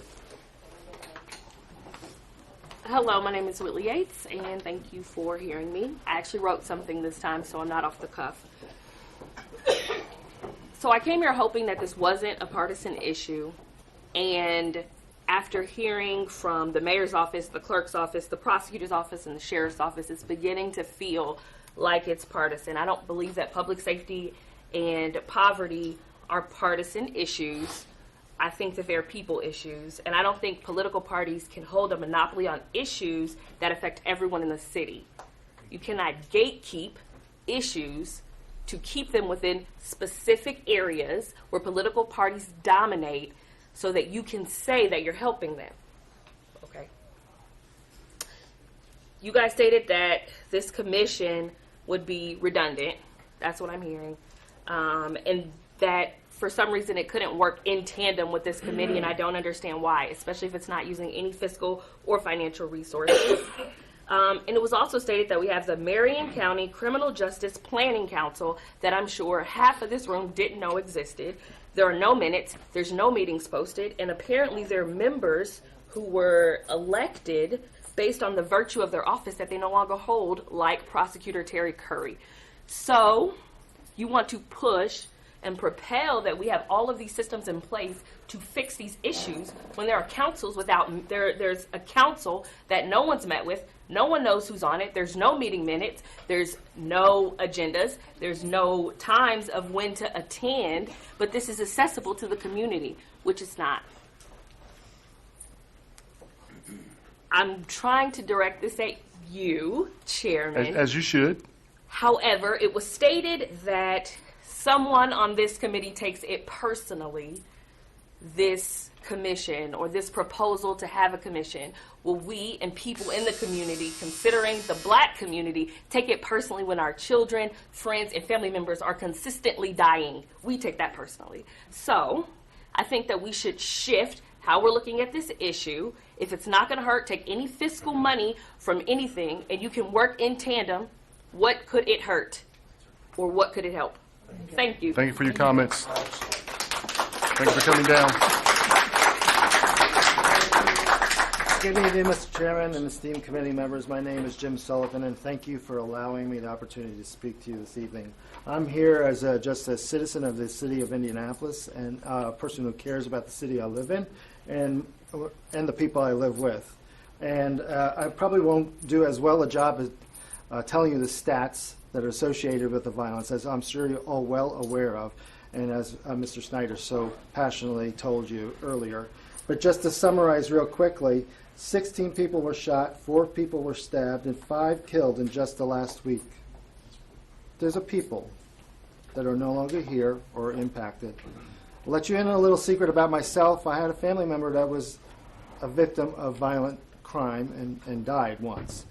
Hello, my name is Whitley Yates, and thank you for hearing me. I actually wrote something this time, so I'm not off the cuff. So I came here hoping that this wasn't a partisan issue, and after hearing from the mayor's office, the clerk's office, the prosecutor's office, and the sheriff's office, it's beginning to feel like it's partisan. I don't believe that public safety and poverty are partisan issues. I think that they're people issues, and I don't think political parties can hold a monopoly on issues that affect everyone in the city. You cannot gatekeep issues to keep them within specific areas where political parties dominate so that you can say that you're helping them. Okay. You guys stated that this commission would be redundant. That's what I'm hearing. And that for some reason it couldn't work in tandem with this committee, and I don't understand why, especially if it's not using any fiscal or financial resources. And it was also stated that we have the Marion County Criminal Justice Planning Council that I'm sure half of this room didn't know existed. There are no minutes, there's no meetings posted, and apparently there are members who were elected based on the virtue of their office that they no longer hold, like Prosecutor Terry Curry. So you want to push and propel that we have all of these systems in place to fix these issues when there are councils without, there's a council that no one's met with, no one knows who's on it, there's no meeting minutes, there's no agendas, there's no times of when to attend, but this is accessible to the community, which it's not. I'm trying to direct this at you, Chairman. As you should. However, it was stated that someone on this committee takes it personally, this commission or this proposal to have a commission. Will we and people in the community, considering the black community, take it personally when our children, friends, and family members are consistently dying? We take that personally. So I think that we should shift how we're looking at this issue. If it's not going to hurt, take any fiscal money from anything, and you can work in tandem. What could it hurt? Or what could it help? Thank you. Thank you for your comments. Thank you for coming down. Good evening, Mr. Chairman and esteemed committee members. My name is Jim Sullivan, and thank you for allowing me the opportunity to speak to you this evening. I'm here as just a citizen of the city of Indianapolis and a person who cares about the city I live in and the people I live with. And I probably won't do as well a job as telling you the stats that are associated with the violence, as I'm sure you're all well aware of, and as Mr. Snyder so passionately told you earlier. But just to summarize real quickly, 16 people were shot, 4 people were stabbed, and 5 killed in just the last week. There's a people that are no longer here or impacted. I'll let you in on a little secret about myself. I had a family member that was a victim of violent crime and died once.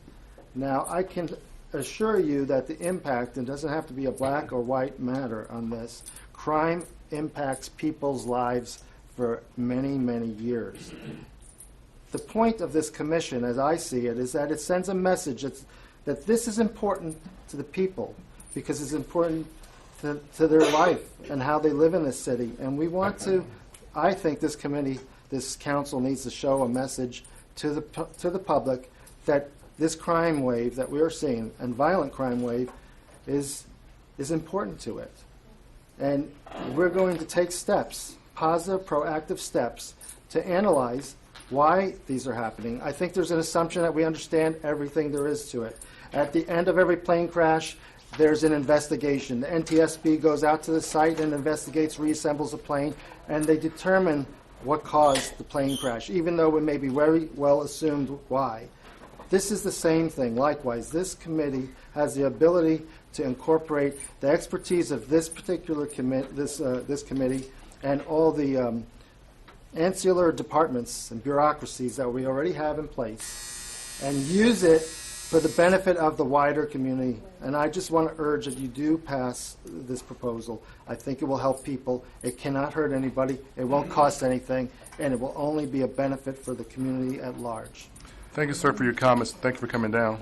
Now, I can assure you that the impact, and it doesn't have to be a black or white matter on this, crime impacts people's lives for many, many years. The point of this commission, as I see it, is that it sends a message that this is important to the people because it's important to their life and how they live in this city. And we want to, I think this committee, this council needs to show a message to the public that this crime wave that we are seeing, and violent crime wave, is important to it. And we're going to take steps, positive, proactive steps, to analyze why these are happening. I think there's an assumption that we understand everything there is to it. At the end of every plane crash, there's an investigation. The NTSB goes out to the site and investigates, reassembles the plane, and they determine what caused the plane crash, even though it may be very well assumed why. This is the same thing. Likewise, this committee has the ability to incorporate the expertise of this particular this committee and all the ancillary departments and bureaucracies that we already have in place and use it for the benefit of the wider community. And I just want to urge that you do pass this proposal. I think it will help people. It cannot hurt anybody. It won't cost anything, and it will only be a benefit for the community at large. Thank you, sir, for your comments. Thank you for coming down.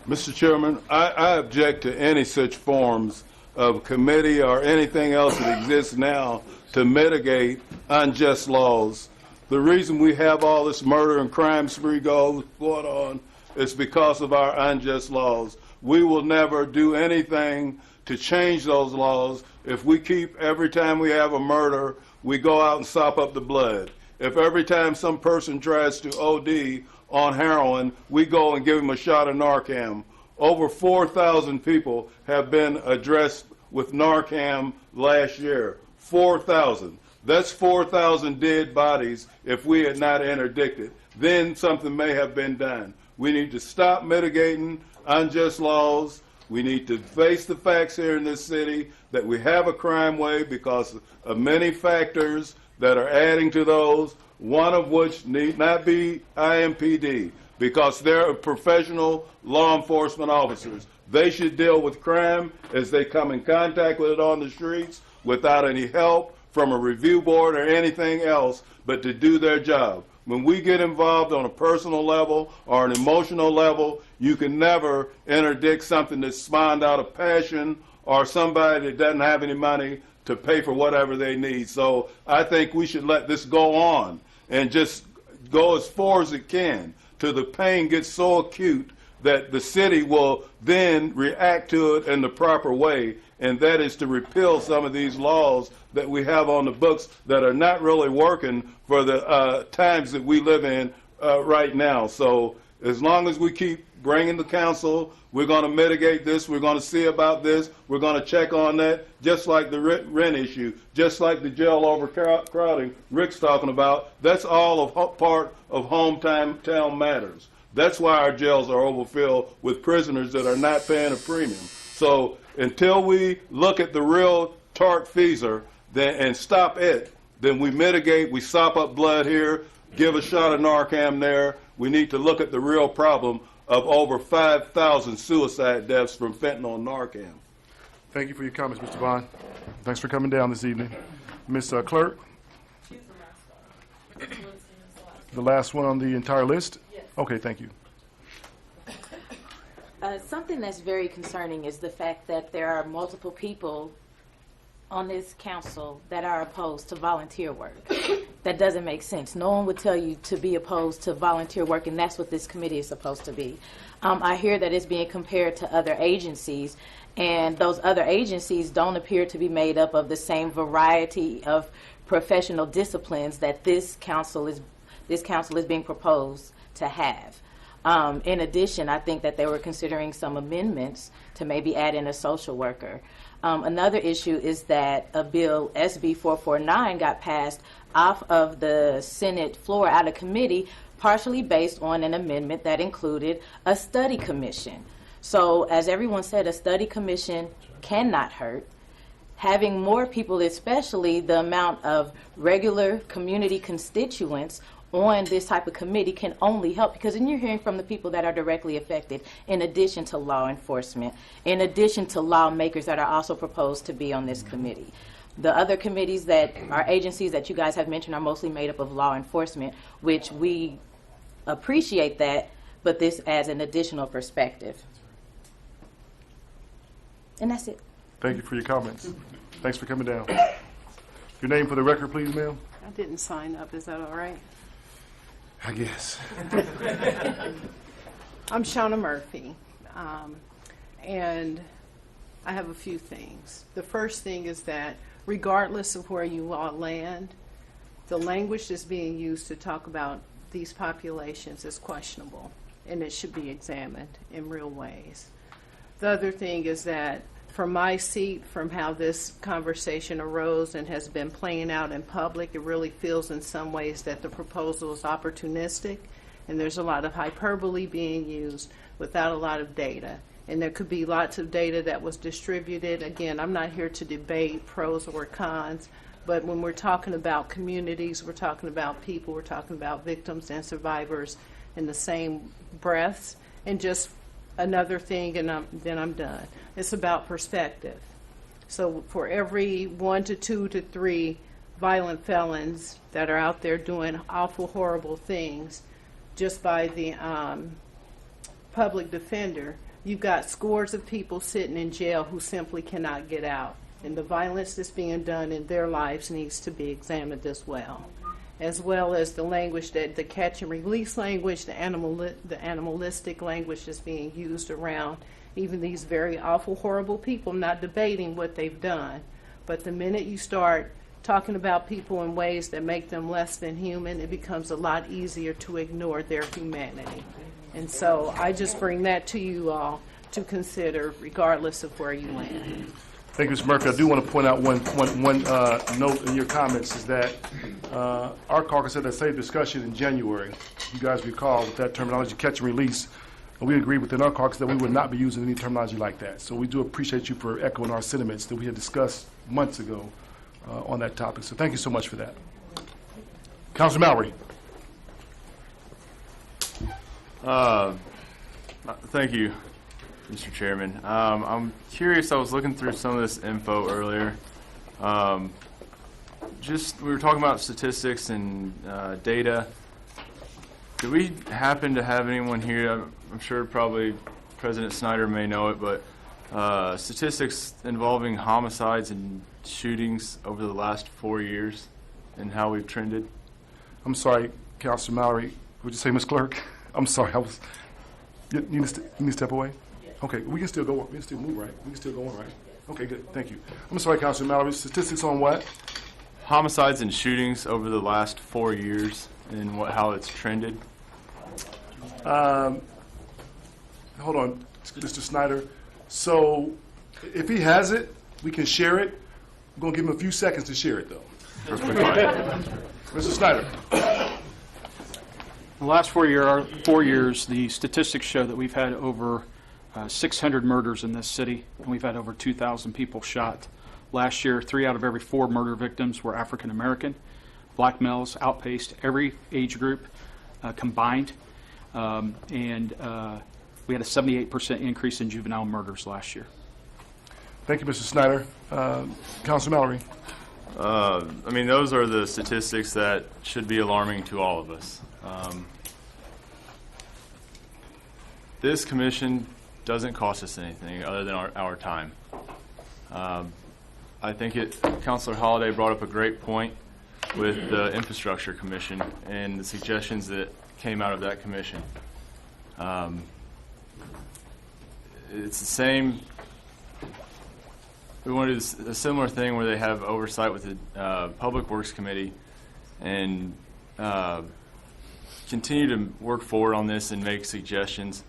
Mr. Chairman, I object to any such forms of committee or anything else that exists now to mitigate unjust laws. The reason we have all this murder and crime spree going on is because of our unjust laws. We will never do anything to change those laws if we keep, every time we have a murder, we go out and sop up the blood. If every time some person tries to OD on heroin, we go and give him a shot of Narcan. Over 4,000 people have been addressed with Narcan last year. 4,000. That's 4,000 dead bodies if we had not interdicted. Then something may have been done. We need to stop mitigating unjust laws. We need to face the facts here in this city that we have a crime wave because of many factors that are adding to those, one of which need not be IMPD, because they're professional law enforcement officers. They should deal with crime as they come in contact with it on the streets without any help from a review board or anything else, but to do their job. When we get involved on a personal level or an emotional level, you can never interdict something that's spawned out of passion or somebody that doesn't have any money to pay for whatever they need. So I think we should let this go on and just go as far as it can till the pain gets so acute that the city will then react to it in the proper way, and that is to repeal some of these laws that we have on the books that are not really working for the times that we live in right now. So as long as we keep bringing the council, we're going to mitigate this, we're going to see about this, we're going to check on that, just like the rent issue, just like the jail overcrowding Rick's talking about. That's all of part of hometown matters. That's why our jails are overfilled with prisoners that are not paying a premium. So until we look at the real tortfeasor and stop it, then we mitigate, we sop up blood here, give a shot of Narcan there. We need to look at the real problem of over 5,000 suicide deaths from fentanyl and Narcan. Thank you for your comments, Mr. Bond. Thanks for coming down this evening. Ms. Clerk? The last one on the entire list? Yes. Okay, thank you. Something that's very concerning is the fact that there are multiple people on this council that are opposed to volunteer work. That doesn't make sense. No one would tell you to be opposed to volunteer work, and that's what this committee is supposed to be. I hear that it's being compared to other agencies, and those other agencies don't appear to be made up of the same variety of professional disciplines that this council is being proposed to have. In addition, I think that they were considering some amendments to maybe add in a social worker. Another issue is that a bill, SB 449, got passed off of the Senate floor out of committee, partially based on an amendment that included a study commission. So, as everyone said, a study commission cannot hurt. Having more people, especially the amount of regular community constituents on this type of committee, can only help, because then you're hearing from the people that are directly affected, in addition to law enforcement, in addition to lawmakers that are also proposed to be on this committee. The other committees that are agencies that you guys have mentioned are mostly made up of law enforcement, which we appreciate that, but this adds an additional perspective. And that's it. Thank you for your comments. Thanks for coming down. Your name for the record, please, ma'am? I didn't sign up. Is that all right? I guess. I'm Shauna Murphy, and I have a few things. The first thing is that regardless of where you all land, the language that's being used to talk about these populations is questionable, and it should be examined in real ways. The other thing is that from my seat, from how this conversation arose and has been playing out in public, it really feels in some ways that the proposal is opportunistic, and there's a lot of hyperbole being used without a lot of data. and there could be lots of data that was distributed. Again, I'm not here to debate pros or cons, but when we're talking about communities, we're talking about people, we're talking about victims and survivors in the same breaths. And just another thing, and then I'm done. It's about perspective. So for every 1 to 2 to 3 violent felons that are out there doing awful, horrible things, just by the public defender, you've got scores of people sitting in jail who simply cannot get out. And the violence that's being done in their lives needs to be examined as well as the language, that the catch and release language, the animalistic language that's being used around even these very awful, horrible people. I'm not debating what they've done, but the minute you start talking about people in ways that make them less than human, it becomes a lot easier to ignore their humanity. And so I just bring that to you all to consider, regardless of where you land. Thank you, Ms. Murphy. I do want to point out one note in your comments is that our caucus had that same discussion in January. You guys recall with that terminology, catch and release. And we agreed within our caucus that we would not be using any terminology like that. So we do appreciate you for echoing our sentiments that we had discussed months ago on that topic. So thank you so much for that. Councilor Mallory. Thank you, Mr. Chairman. I'm curious, I was looking through some of this info earlier. We were talking about statistics and data. Do we happen to have anyone here, I'm sure probably President Snyder may know it, but statistics involving homicides and shootings over the last 4 years and how we've trended? I'm sorry, Councilor Mallory. Would you say, Ms. Clerk? I'm sorry. You need to step away? Okay, we can still go. We can still move, right? We can still go on, right? Okay, good. Thank you. I'm sorry, Councilor Mallory. Statistics on what? Homicides and shootings over the last 4 years and how it's trended. Hold on, Mr. Snyder. So if he has it, we can share it. I'm going to give him a few seconds to share it, though. Mr. Snyder. In the last 4 years, the statistics show that we've had over 600 murders in this city, and we've had over 2,000 people shot. Last year, 3 out of every 4 murder victims were African American. Black males outpaced every age group combined, and we had a 78% increase in juvenile murders last year. Thank you, Mr. Snyder. Councilor Mallory. I mean, those are the statistics that should be alarming to all of us. This commission doesn't cost us anything other than our time. I think Councilor Holliday brought up a great point with the Infrastructure Commission and the suggestions that came out of that commission. It's the same. We want to do a similar thing where they have oversight with the Public Works Committee and continue to work forward on this and make suggestions.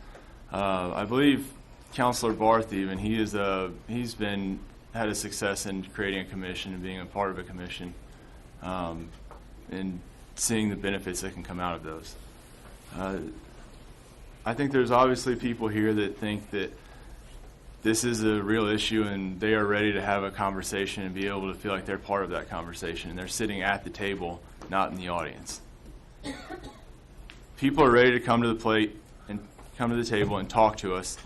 I believe Councilor Barth even, he's had a success in creating a commission and being a part of a commission and seeing the benefits that can come out of those. I think there's obviously people here that think that this is a real issue and they are ready to have a conversation and be able to feel like they're part of that conversation and they're sitting at the table, not in the audience. People are ready to come to the plate and come to the table and talk to us.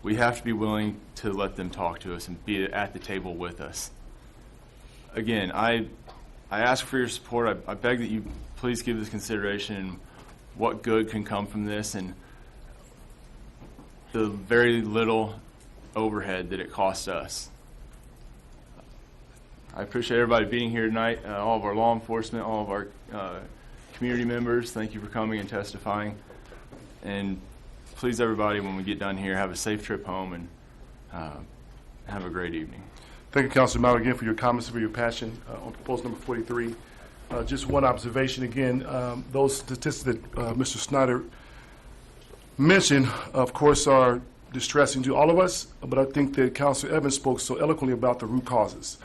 We have to be willing to let them talk to us and be at the table with us. Again, I ask for your support. I beg that you please give this consideration and what good can come from this and the very little overhead that it costs us. I appreciate everybody being here tonight, all of our law enforcement, all of our community members. Thank you for coming and testifying. And please, everybody, when we get done here, have a safe trip home and have a great evening. Thank you, Councilor Mallory, again for your comments and for your passion on proposal number 43. Just one observation again, those statistics that Mr. Snyder mentioned, of course, are distressing to all of us, but I think that Councilor Evans spoke so eloquently about the root causes.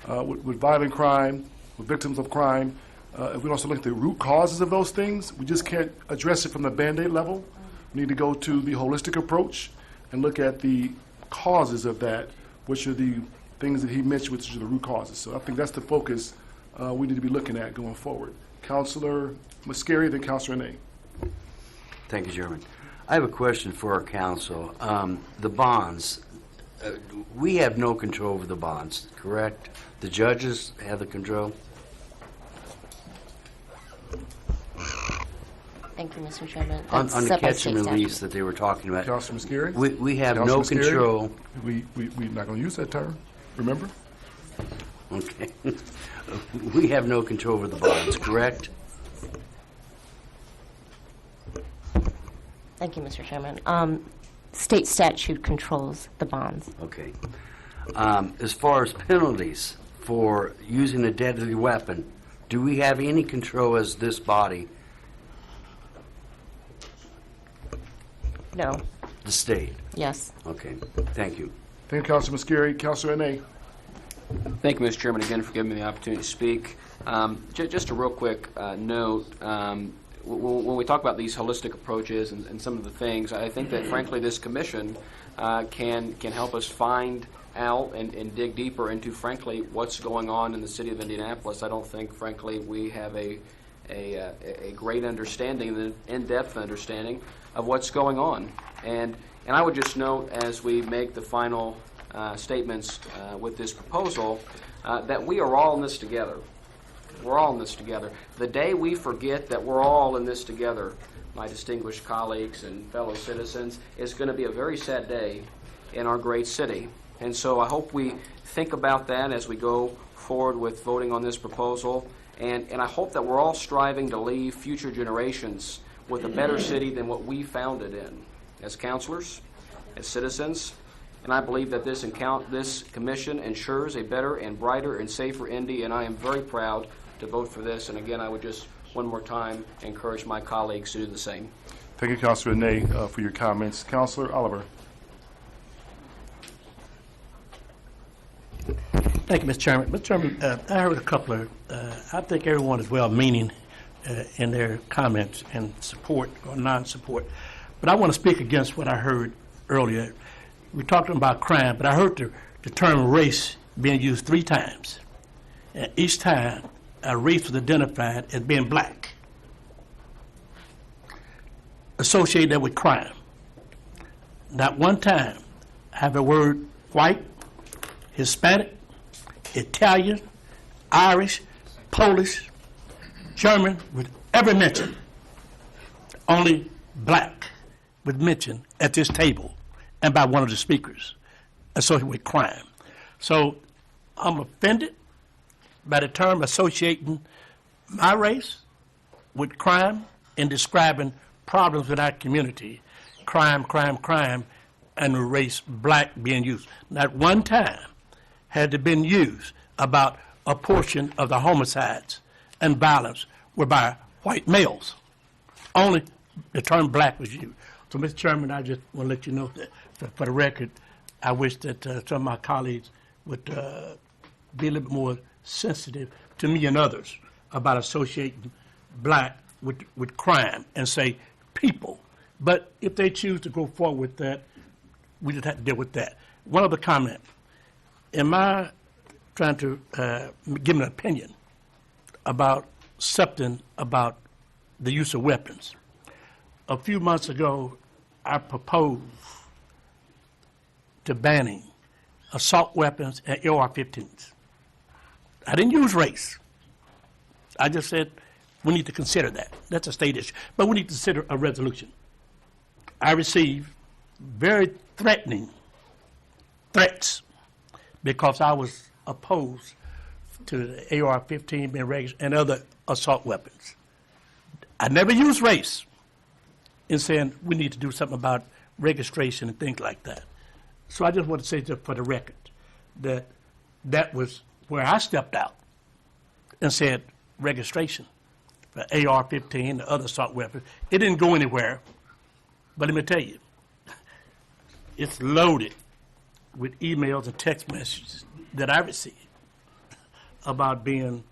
With violent crime, with victims of crime, if we don't look at the root causes of those things, we just can't address it from the Band-Aid level. We need to go to the holistic approach and look at the causes of that, which are the things that he mentioned, which are the root causes. So I think that's the focus we need to be looking at going forward. Councilor Muscari, then Councilor Ney. Thank you, Chairman. I have a question for our council. The bonds, we have no control over the bonds, correct? The judges have the control? Thank you, Mr. Chairman. On That's the set by catch and state release statute. that they were talking about. Councilor Muscari? We have Councilor no Muscari? control. We're not going to use that term, remember? Okay. We have no control over the bonds, correct? Thank you, Mr. Chairman. State statute controls the bonds. Okay. As far as penalties for using a deadly weapon, do we have any control as this body? No. The state? Yes. Okay. Thank you. Thank you, Councilor Muscari. Councilor Ney. Thank you, Mr. Chairman, again for giving me the opportunity to speak. Just a real quick note. When we talk about these holistic approaches and some of the things, I think that, frankly, this commission can help us find out and dig deeper into, frankly, what's going on in the city of Indianapolis. I don't think, frankly, we have a great understanding, an in-depth understanding of what's going on. And I would just note, as we make the final statements with this proposal, that we are all in this together. We're all in this together. The day we forget that we're all in this together, my distinguished colleagues and fellow citizens, is going to be a very sad day in our great city. And so I hope we think about that as we go forward with voting on this proposal. And I hope that we're all striving to leave future generations with a better city than what we found it in, as councilors, as citizens. And I believe that this commission ensures a better and brighter and safer Indy, and I am very proud to vote for this. And again, I would just one more time encourage my colleagues to do the same. Thank you, Councilor Ney, for your comments. Councilor Oliver. Thank you, Mr. Chairman. Mr. Chairman, I heard a couple of, I think everyone is well-meaning in their comments and support or non-support. But I want to speak against what I heard earlier. We talked about crime, but I heard the term race being used 3 times. And each time, a race was identified as being black, associated that with crime. Not one time have the word white, Hispanic, Italian, Irish, Polish, German was ever mentioned. Only black was mentioned at this table and by one of the speakers associated with crime. So I'm offended by the term associating my race with crime and describing problems in our community, crime, and the race black being used. Not one time had it been used about a portion of the homicides and violence were by white males. Only the term black was used. So, Mr. Chairman, I just want to let you know that, for the record, I wish that some of my colleagues would be a little bit more sensitive to me and others about associating black with crime and say people. But if they choose to go forward with that, we just have to deal with that. One other comment. Am I trying to give an opinion about something about the use of weapons? A few months ago, I proposed to banning assault weapons and AR-15s. I didn't use race. I just said we need to consider that. That's a state issue. But we need to consider a resolution. I received very threatening threats because I was opposed to the AR-15 being registered and other assault weapons. I never used race in saying we need to do something about registration and things like that. So I just want to say just for the record that that was where I stepped out and said registration for AR-15 and other assault weapons. It didn't go anywhere, but let me tell you, it's loaded with emails and text messages that I received about being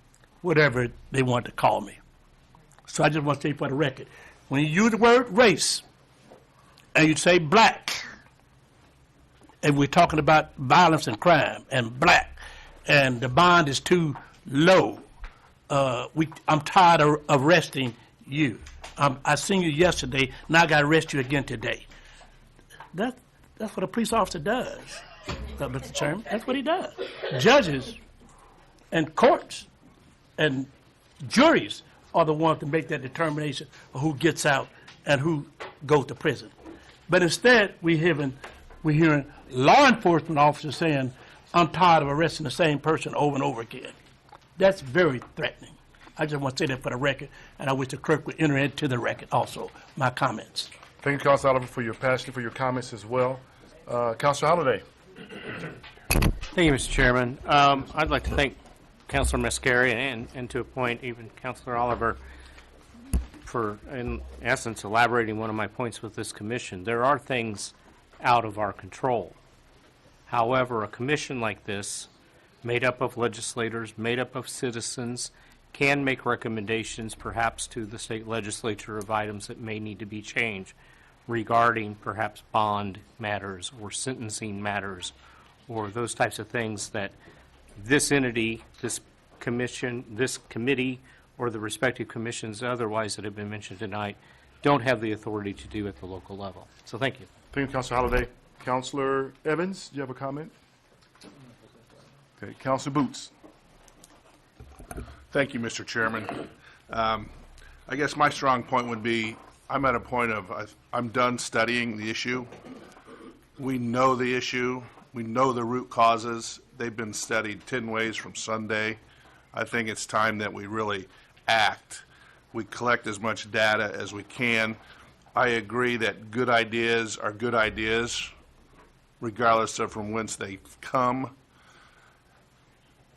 whatever they want to call me. So I just want to say for the record, when you use the word race and you say black, and we're talking about violence and crime and black, and the bond is too low. I'm tired of arresting you. I seen you yesterday, now I got to arrest you again today. That's what a police officer does, Mr. Chairman. That's what he does. Judges and courts and juries are the ones to make that determination of who gets out and who goes to prison. But instead, we're hearing law enforcement officers saying, I'm tired of arresting the same person over and over again. That's very threatening. I just want to say that for the record, and I wish the clerk would enter into the record also my comments. Thank you, Councilor Oliver, for your passion, for your comments as well. Councilor Holliday. Thank you, Mr. Chairman. I'd like to thank Councilor Mascari and to a point even Councilor Oliver for, in essence, elaborating one of my points with this commission. There are things out of our control. However, a commission like this, made up of legislators, made up of citizens, can make recommendations perhaps to the state legislature of items that may need to be changed regarding perhaps bond matters or sentencing matters or those types of things that this entity, this commission, this committee, or the respective commissions otherwise that have been mentioned tonight don't have the authority to do at the local level. So thank you. Thank you, Councilor Holliday. Councilor Evans, do you have a comment? Okay, Councilor Boots. Thank you, Mr. Chairman. I guess my strong point would be I'm at a point of I'm done studying the issue. We know the issue. We know the root causes. They've been studied 10 ways from Sunday. I think it's time that we really act. We collect as much data as we can. I agree that good ideas are good ideas, regardless of from whence they come.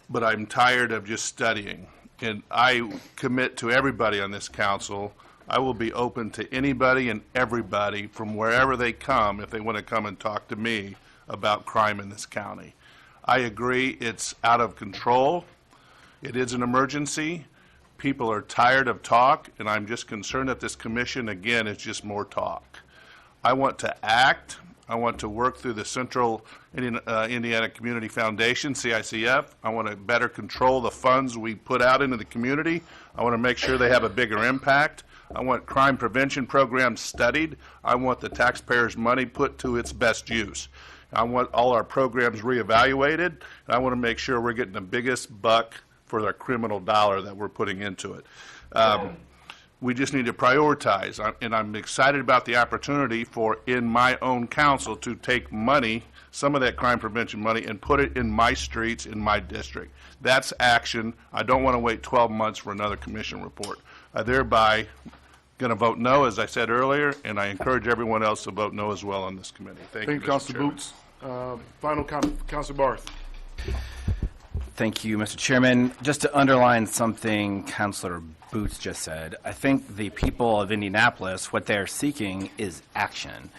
But I'm tired of just studying. And I commit to everybody on this council, I will be open to anybody and everybody from wherever they come if they want to come and talk to me about crime in this county. I agree it's out of control. It is an emergency. People are tired of talk, and I'm just concerned that this commission, again, is just more talk. I want to act. I want to work through the Central Indiana Community Foundation, CICF. I want to better control the funds we put out into the community. I want to make sure they have a bigger impact. I want crime prevention programs studied. I want the taxpayers' money put to its best use. I want all our programs reevaluated, and I want to make sure we're getting the biggest buck for our criminal dollar that we're putting into it. We just need to prioritize, and I'm excited about the opportunity for, in my own council, to take money, some of that crime prevention money, and put it in my streets, in my district. That's action. I don't want to wait 12 months for another commission report. I thereby going to vote no, as I said earlier, and I encourage everyone else to vote no as well on this committee. Thank you, Mr. Councilor Chairman. Boots. Final comment, Councilor Barth. Thank you, Mr. Chairman. Just to underline something Councilor Boots just said, I think the people of Indianapolis, what they're seeking is action.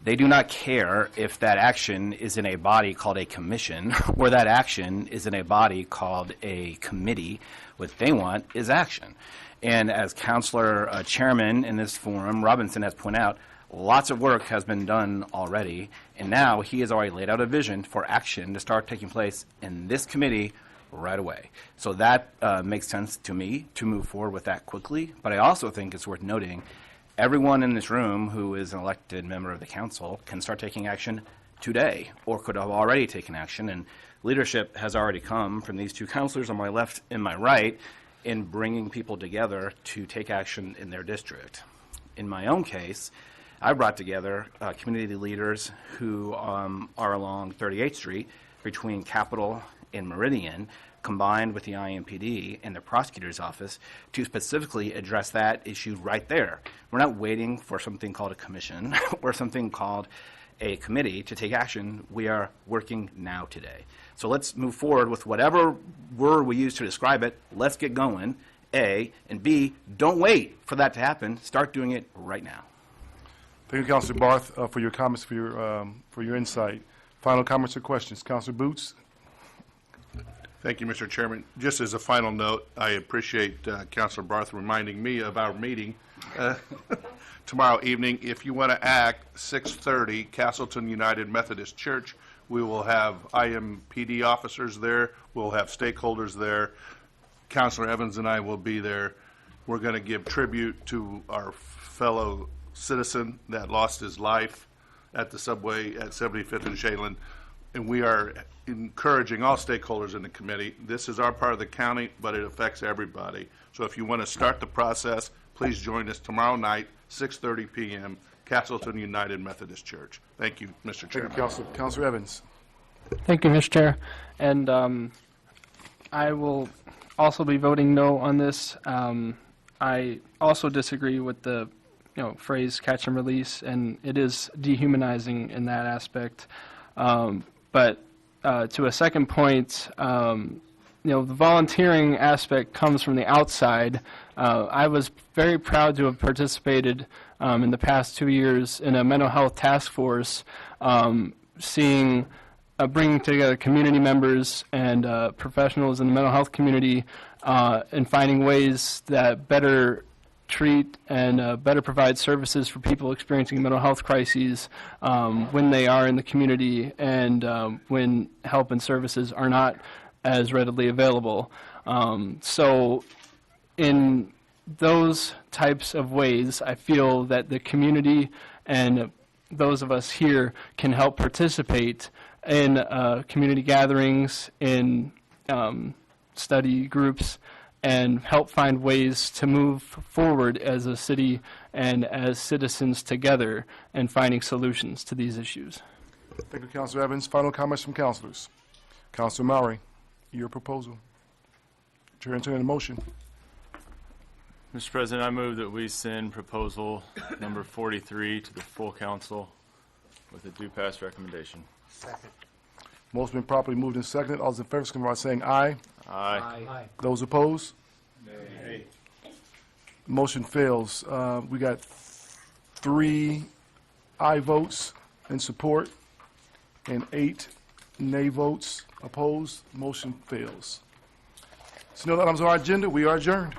They do not care if that action is in a body called a commission or that action is in a body called a committee. What they want is action. And as Councilor Chairman in this forum, Robinson, has pointed out, lots of work has been done already, and now he has already laid out a vision for action to start taking place in this committee right away. So that makes sense to me to move forward with that quickly, but I also think it's worth noting everyone in this room who is an elected member of the council can start taking action today or could have already taken action, and leadership has already come from these two councilors on my left and my right in bringing people together to take action in their district. In my own case, I brought together community leaders who are along 38th Street between Capitol and Meridian, combined with the IMPD and the prosecutor's office to specifically address that issue right there. We're not waiting for something called a commission or something called a committee to take action. We are working now today. So let's move forward with whatever word we use to describe it. Let's get going, A, and B, don't wait for that to happen. Start doing it right now. Thank you, Councilor Barth, for your comments, for your insight. Final comments or questions, Councilor Boots. Thank you, Mr. Chairman. Just as a final note, I appreciate Councilor Barth reminding me of our meeting tomorrow evening. If you want to act, 6:30, Castleton United Methodist Church. We will have IMPD officers there. We'll have stakeholders there. Councilor Evans and I will be there. We're going to give tribute to our fellow citizen that lost his life at the subway at 75th and Shaylin. And we are encouraging all stakeholders in the committee. This is our part of the county, but it affects everybody. So if you want to start the process, please join us tomorrow night, 6:30 p.m., Castleton United Methodist Church. Thank you, Mr. Chairman. Thank you, Councilor Evans. Thank you, Mr. Chair. And I will also be voting no on this. I also disagree with the phrase catch and release, and it is dehumanizing in that aspect. But to a second point, the volunteering aspect comes from the outside. I was very proud to have participated in the past 2 years in a mental health task force, bringing together community members and professionals in the mental health community and finding ways that better treat and better provide services for people experiencing mental health crises when they are in the community and when help and services are not as readily available. So in those types of ways, I feel that the community and those of us here can help participate in community gatherings, in study groups, and help find ways to move forward as a city and as citizens together in finding solutions to these issues. Thank you, Councilor Evans. Final comments from councilors. Councilor Mowry, your proposal. Chair, entertain a motion. Mr. President, I move that we send proposal number 43 to the full council with a due pass recommendation. Second. Motion been properly moved and seconded. All those in favor, signify by saying aye. Aye. Those opposed? Nay. Motion fails. We got 3 aye votes in support and 8 nay votes opposed. Motion fails. So, no items on our agenda. We are adjourned.